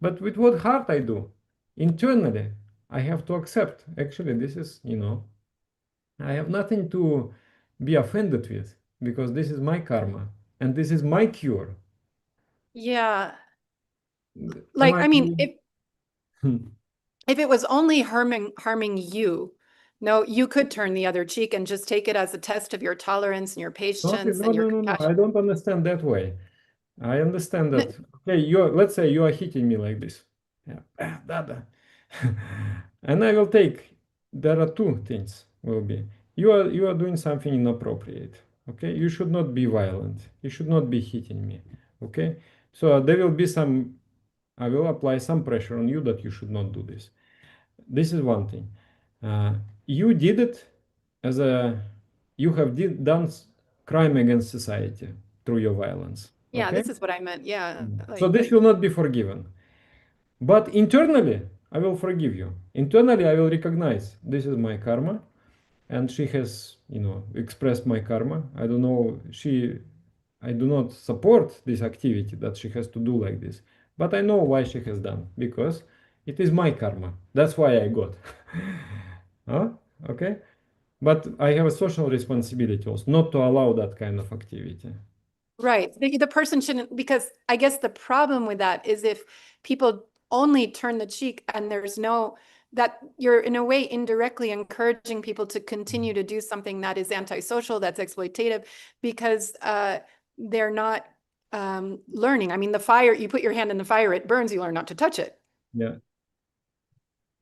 But with what heart I do? Internally, I have to accept, actually, this is, you know, I have nothing to be offended with because this is my karma and this is my cure. Yeah. Am Like, I? I mean, if it was only harming you, no, you could turn the other cheek and just take it as a test of your tolerance and your Not, patience no, and your no, no, no. compassion. I don't understand that way. I understand that. Okay, let's say you are hitting me like this. Yeah, Dada. And I will take, there are two things will be. You are doing something inappropriate. Okay, you should not be violent. You should not be hitting me. Okay, so there will be some, I will apply some pressure on you that you should not do this. This is one thing. Uh, you did it as a, you have done crime against society through your violence. Yeah, Okay, this is what I meant. Yeah, so like this will not be forgiven. But internally, I will forgive you. Internally, I will recognize this is my karma, and she has, expressed my karma. I don't know, I do not support this activity that she has to do like this, but I know why she has done because it is my karma. That's why I got. Huh? Okay. But I have a social responsibility also not to allow that kind of activity. right. The person shouldn't, because I guess the problem with that is if people only turn the cheek and there's no, that you're in a way indirectly encouraging people to continue to do something that is antisocial, that's exploitative, because they're not learning. I mean, the fire, you put your hand in the fire, it burns, you learn not to touch it. Yeah,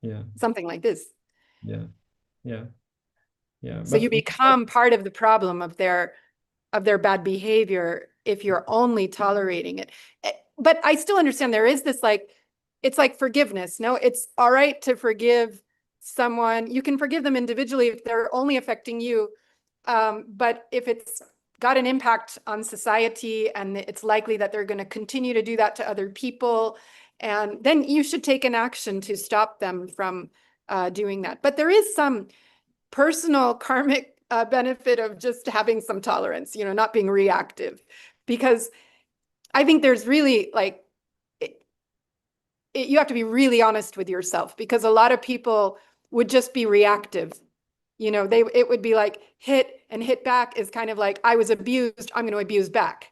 yeah, Something like this. yeah, yeah, yeah. So you But become part of the problem of their bad behavior if you're only tolerating it. But I still understand there is this like, it's like forgiveness. No, it's all right to forgive someone. You can forgive them individually if they're only affecting you. But if it's got an impact on society and it's likely that they're going to continue to do that to other people, and then you should take an action to stop them from doing that. But there is some personal karmic benefit of just having some tolerance, not being reactive. Because I think there's really like, you have to be really honest with yourself because a lot of people would just be reactive. It would be like hit and hit back is kind of like, I was abused, I'm going to abuse back.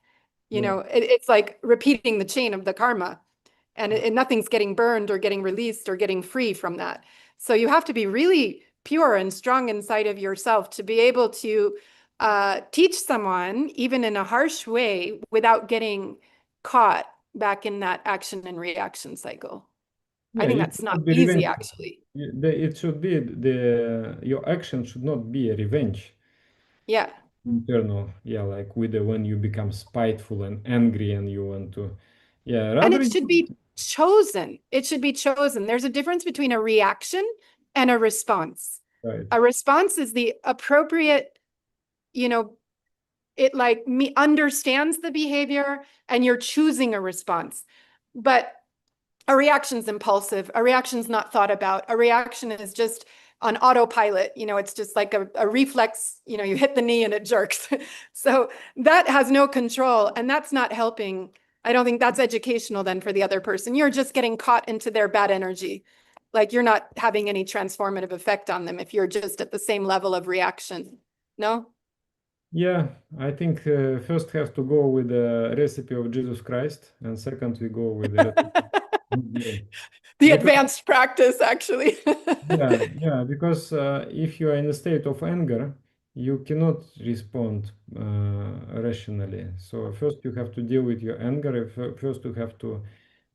yeah, It's like repeating the chain of the karma, and nothing's getting burned or getting released or getting free from that. So you have to be really pure and strong inside of yourself to be able to teach someone, even in a harsh way, without getting caught back in that action and reaction cycle. I yeah, think you that's should not not be easy, revengeful. actually. It should be your action should not be a revenge Yeah. internal. Yeah, like with when you become spiteful and angry and you want to, yeah, And rather it should be chosen. It should be chosen. There's a difference between a reaction and a response. right. A response is the appropriate, you know, it like me understands the behavior and you're choosing a response. But a reaction's impulsive. A reaction's not thought about. A reaction is just on autopilot. It's just like a reflex. You hit the knee and it jerks. So that has no control, and that's not helping. I don't think that's educational then for the other person. You're just getting caught into their bad energy. Like you're not having any transformative effect on them if you're just at the same level of reaction. No? Yeah, I think first have to go with the recipe of Jesus Christ, and second we go with the recipe of Buddha. The Because advanced practice, actually. yeah, yeah, because if you are in a state of anger, you cannot respond rationally. So first you have to deal with your anger. First you have to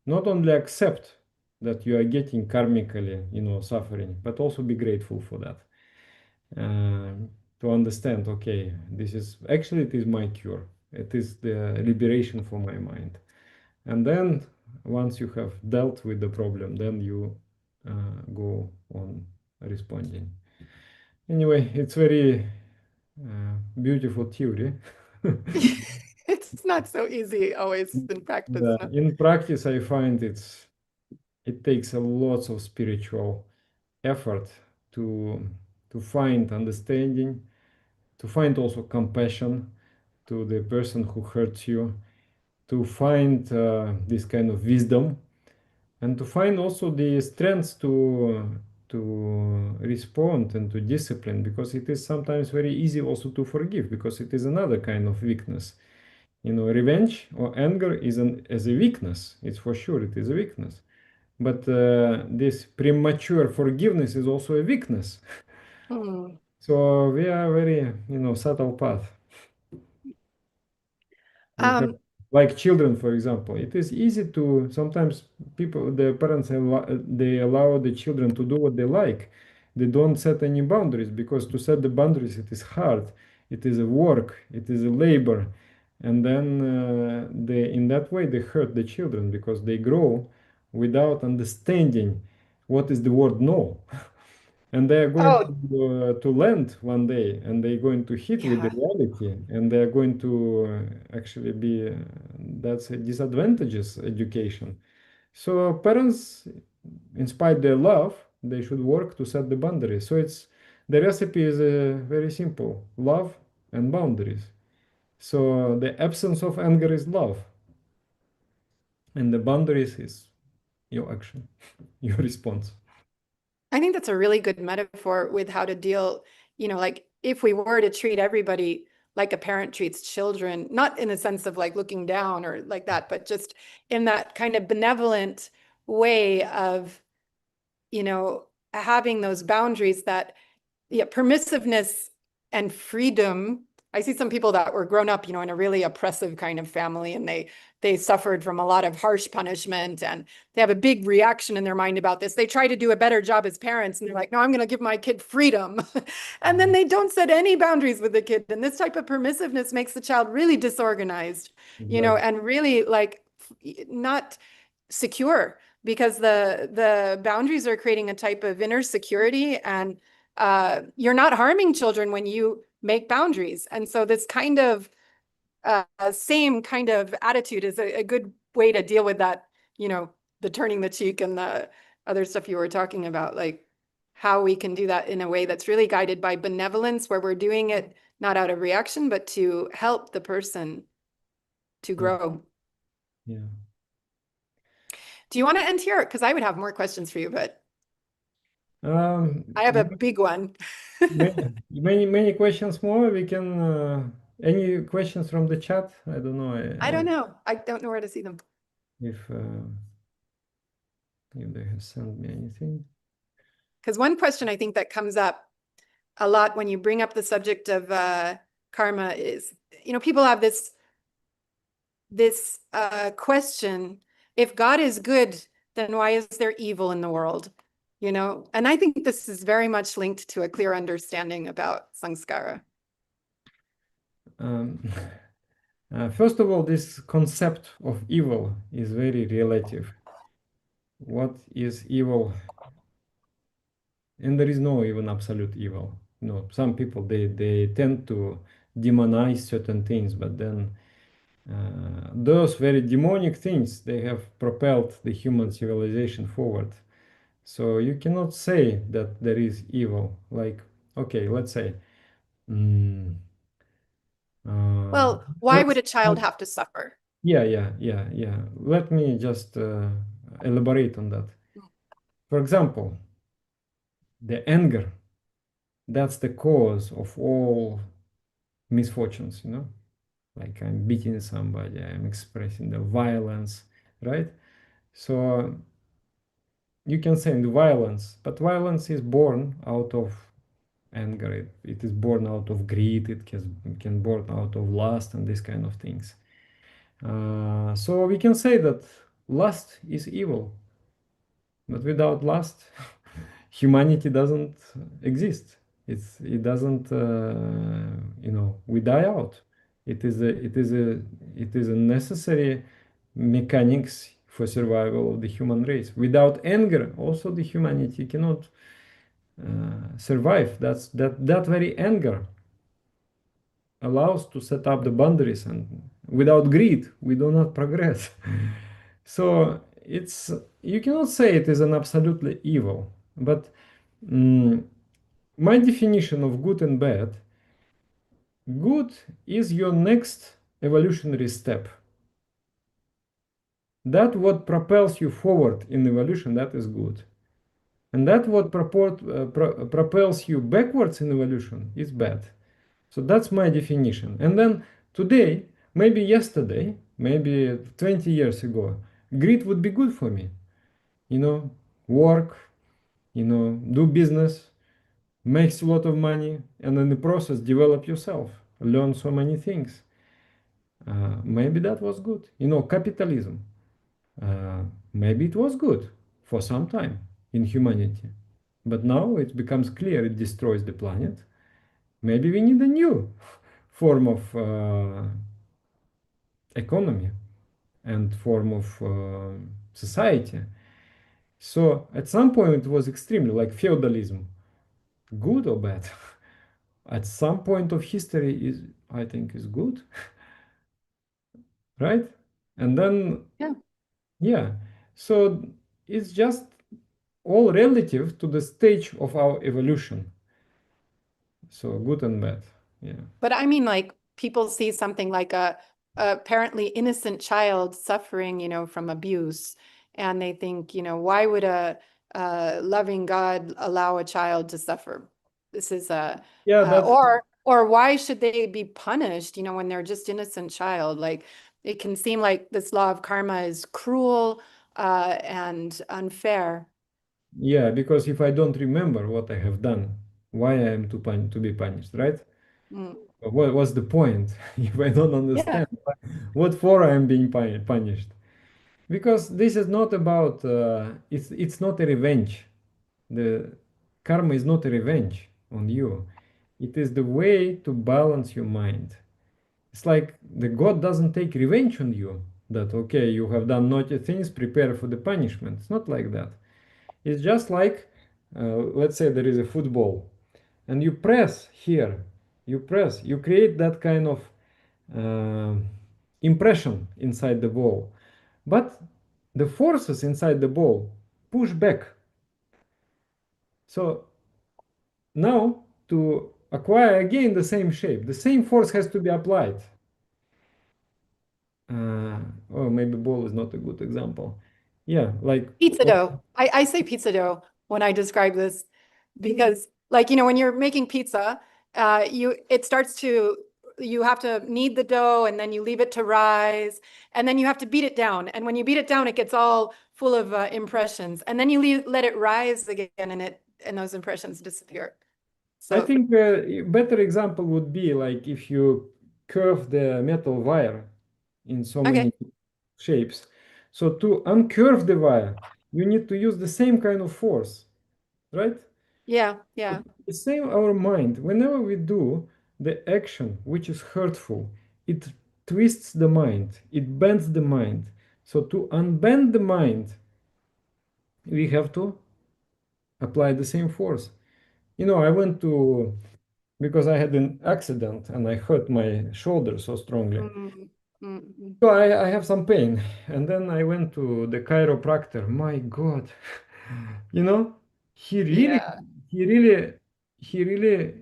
not only accept that you are getting karmically, suffering, but also be grateful for that. To understand, okay, this is actually it is my cure. It is the liberation for my mind. And then once you have dealt with the problem, then you go on responding. Anyway, it's very beautiful theory. It's not so easy always in practice. No? In practice, I find it takes a lot of spiritual effort to to find understanding, to find also compassion to the person who hurts you, to find this kind of wisdom, and to find also the strength to respond and to discipline, because it is sometimes very easy also to forgive, because it is another kind of weakness. Revenge or anger as a weakness. It's for sure, it is a weakness. But this premature forgiveness is also a weakness. Hmm. So we are very, subtle path. We have, Um, like children, for example, it is easy to sometimes the parents they allow the children to do what they like. They don't set any boundaries, because to set the boundaries it is hard. It is a work. It is a labor, and then they in that way they hurt the children, because they grow without understanding what is the word no. And they are going oh, to land one day, and they're going to hit with the yeah. reality, and they're going to actually be that's a disadvantageous education. So parents, in spite their love, they should work to set the boundaries. So it's the recipe is very simple: love and boundaries. So the absence of anger is love, and the boundaries is your action, your response. I think that's a really good metaphor with how to deal, like if we were to treat everybody like a parent treats children, not in the sense of like looking down or like that, but just in that kind of benevolent way of, having those boundaries that, yeah, permissiveness and freedom. I see some people that were grown up, in a really oppressive kind of family, and they suffered from a lot of harsh punishment, and they have a big reaction in their mind about this. They try to do a better job as parents, and they're like, no, I'm going to give my kid freedom. And then they don't set any boundaries with the kid. And this type of permissiveness makes the child really disorganized, Exactly. and really like not secure, because the boundaries are creating a type of inner security, and you're not harming children when you make boundaries. And so this kind of same kind of attitude is a good way to deal with that, the turning the cheek and the other stuff you were talking about, like how we can do that in a way that's really guided by benevolence, where we're doing it not out of reaction, but to help the person to Yeah. grow. Yeah. Do you want to end here? Because I would have more questions for you, but Um, I have a big one. many questions more. We can. Any questions from the chat? I don't know I don't know. I don't know where to see them. if they have sent me anything. Because one question I think that comes up a lot when you bring up the subject of karma is, people have this question: if God is good, then why is there evil in the world? And I think this is very much linked to a clear understanding about samskara. Um, first of all, this concept of evil is very relative. What is evil? And there is no even absolute evil. Some people they tend to demonize certain things, but then those very demonic things they have propelled the human civilization forward. So you cannot say that there is evil. Like, okay, let's say, mm, uh, Well, why would let's, a child have to suffer? yeah. Let me just elaborate on that. For example, the anger, that's the cause of all misfortunes. Like I'm beating somebody, I'm expressing the violence, right? So you can say the violence, but violence is born out of anger. It is born out of greed. It can born out of lust and these kind of things. So we can say that lust is evil, but without lust, humanity doesn't exist. It doesn't. We die out. It is a necessary mechanics for survival of the human race. Without anger, also the humanity cannot survive. That very anger allows to set up the boundaries, and without greed we do not progress. So you cannot say it is an absolutely evil, but mm, my definition of good and bad: good is your next evolutionary step. That what propels you forward in evolution, that is good. And that what propels you backwards in evolution is bad. So that's my definition. And then today, maybe yesterday, maybe 20 years ago, greed would be good for me. You know, work, do business, makes a lot of money, and in the process, develop yourself, learn so many things. Maybe that was good. Capitalism. Uh, Maybe it was good for some time in humanity. But now it becomes clear it destroys the planet. Maybe we need a new form of economy and form of society. So at some point it was extremely like feudalism, good or bad. At some point of history is I think is good, right? And then Yeah. yeah, so it's just all relative to the stage of our evolution. So good and bad. Yeah. But I mean, like people see something like a apparently innocent child suffering, from abuse, and they think, why would a loving God allow a child to suffer? This is Yeah, that's or why should they be punished, when they're just innocent child? Like it can seem like this law of karma is cruel and unfair. yeah, because if I don't remember what I have done, why I am to be punished, right? Mm. What's the point if I don't Yeah. understand what for I am being punished? Because this is not about it's not a revenge. The karma is not a revenge on you. It is the way to balance your mind. It's like the God doesn't take revenge on you. That okay, you have done naughty things, prepare for the punishment. It's not like that. It's just like let's say there is a football and you press here, you create that kind of uh, impression inside the ball, but the forces inside the ball push back. So now to acquire again the same shape, the same force has to be applied. Or maybe ball is not a good example. Yeah, like Pizza dough. I say pizza dough when I describe this because, like, when you're making pizza, it starts to you have to knead the dough and then you leave it to rise and then you have to beat it down. And when you beat it down, it gets all full of impressions. And then let it rise again and those impressions disappear. I So think a better example would be like if you curve the metal wire in so okay. many shapes. So to uncurve the wire, you need to use the same kind of force, right? Yeah, yeah. The same our mind. Whenever we do the action which is hurtful, it twists the mind, it bends the mind. So to unbend the mind, we have to apply the same force. I went to because I had an accident and I hurt my shoulder so strongly. Mm, mm, mm. So I have some pain. And then I went to the chiropractor. My God, you know, he really, Yeah. he really, he really,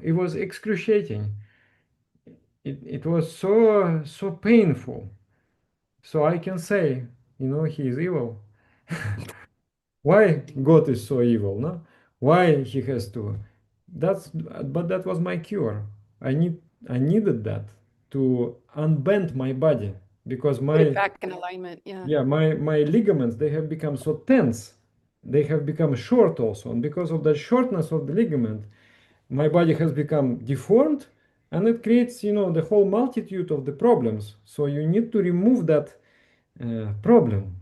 it was excruciating. It was so painful. So I can say, he is evil. Why God is so evil, no? Why he has to? But that was my cure. I needed that to unbend my body because Put it my back in alignment. Yeah. yeah my ligaments they have become so tense. They have become short also, and because of the shortness of the ligament, my body has become deformed, and it creates the whole multitude of the problems. So you need to remove that problem.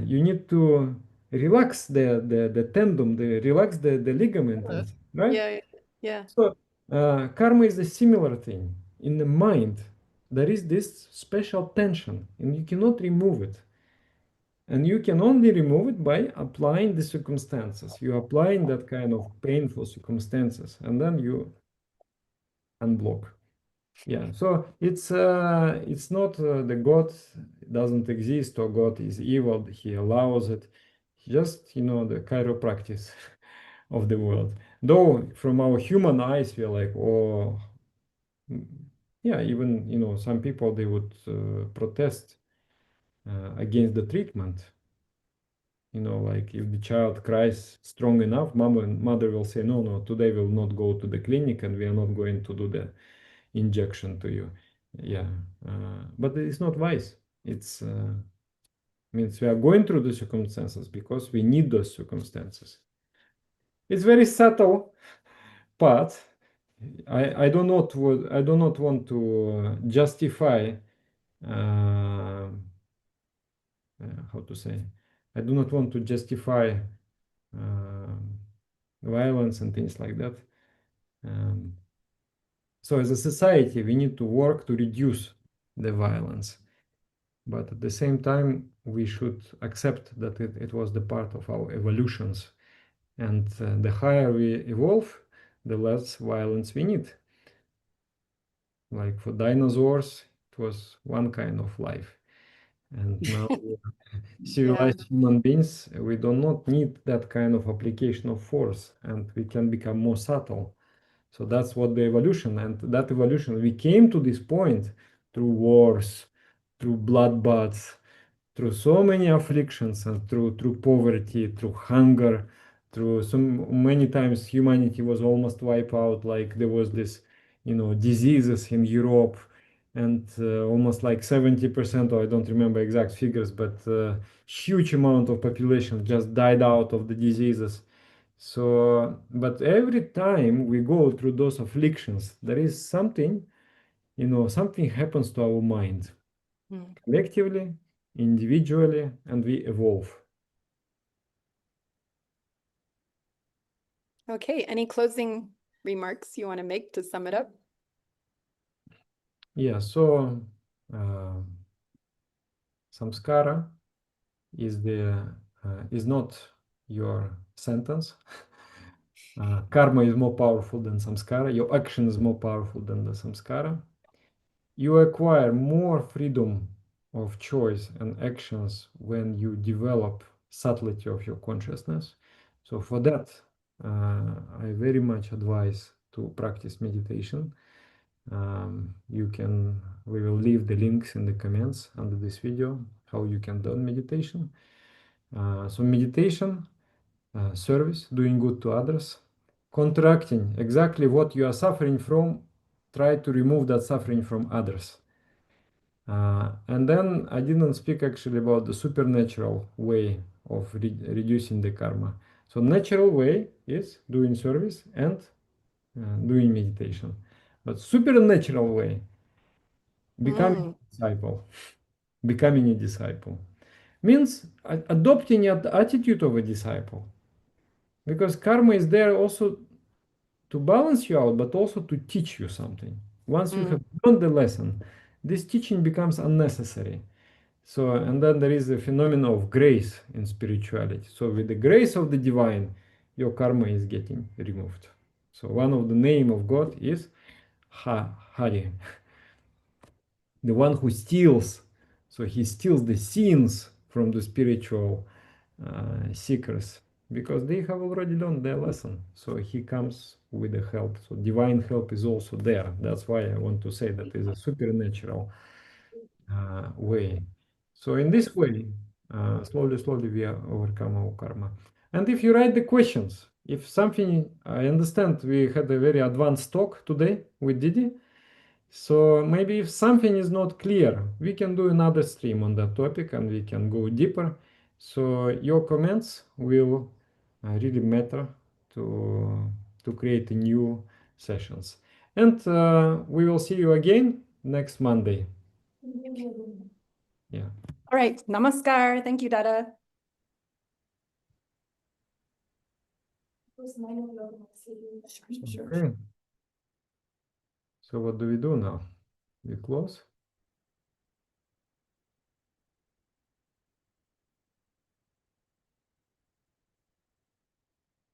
You need to relax the tendon, relax the ligament, right? Yeah. Yeah. So karma is a similar thing. In the mind, there is this special tension, and you cannot remove it. And you can only remove it by applying the circumstances. You applying that kind of painful circumstances, and then you unblock. Yeah, so it's not the God doesn't exist or God is evil. He allows it. Just the chiropractice of the world. Though from our human eyes, we're like, oh, mm, yeah. Even some people they would protest against the treatment. You know, like if the child cries strong enough, mother will say, no, no, today we'll not go to the clinic and we are not going to do the injection to you. Yeah, but it's not wise. It's means we are going through the circumstances because we need those circumstances. It's very subtle, but I do not want to justify how to say, I do not want to justify violence and things like that. So as a society, we need to work to reduce the violence. But at the same time, we should accept that it was the part of our evolutions. And the higher we evolve, the less violence we need. Like for dinosaurs, it was one kind of life. And now Yeah. civilized human beings, we do not need that kind of application of force, and we can become more subtle. So that's what the evolution, and that evolution, we came to this point through wars, through bloodbaths, through so many afflictions, and through poverty, through hunger, through so many times humanity was almost wiped out. Like there was this, diseases in Europe, and almost like 70%, or I don't remember exact figures, but huge amount of population just died out of the diseases. So, but every time we go through those afflictions, there is something, something happens to our mind, Mm. collectively, individually, and we evolve. Okay, any closing remarks you want to make to sum it up? Yeah, so samskara is not your sentence. Karma is more powerful than samskara. Your action is more powerful than the samskara. You acquire more freedom of choice and actions when you develop subtlety of your consciousness. So for that, I very much advise to practice meditation. We will leave the links in the comments under this video, how you can do meditation. So meditation, service, doing good to others, contracting exactly what you are suffering from, try to remove that suffering from others. And then I didn't speak actually about the supernatural way of reducing the karma. So natural way is doing service and doing meditation. But supernatural way, becoming Mm. a disciple, becoming a disciple means adopting the attitude of a disciple. Because karma is there also to balance you out, but also to teach you something. Once you Mm. have learned the lesson, this teaching becomes unnecessary. So, and then there is a phenomenon of grace in spirituality. So, with the grace of the divine, your karma is getting removed. So, one of the name of God is Hari, the one who steals. So, he steals the sins from the spiritual seekers because they have already learned their lesson. So, he comes with the help. So, divine help is also there. That's why I want to say that is a supernatural way. So in this way, slowly, slowly we overcome our karma. And if you write the questions, if something, I understand we had a very advanced talk today with Didi. So maybe if something is not clear, we can do another stream on that topic and we can go deeper. So your comments will really matter to create new sessions. And we will see you again next Monday. Yeah. All right, namaskar. Thank you, Dada. Sure, sure, sure. Okay. So what do we do now? We close?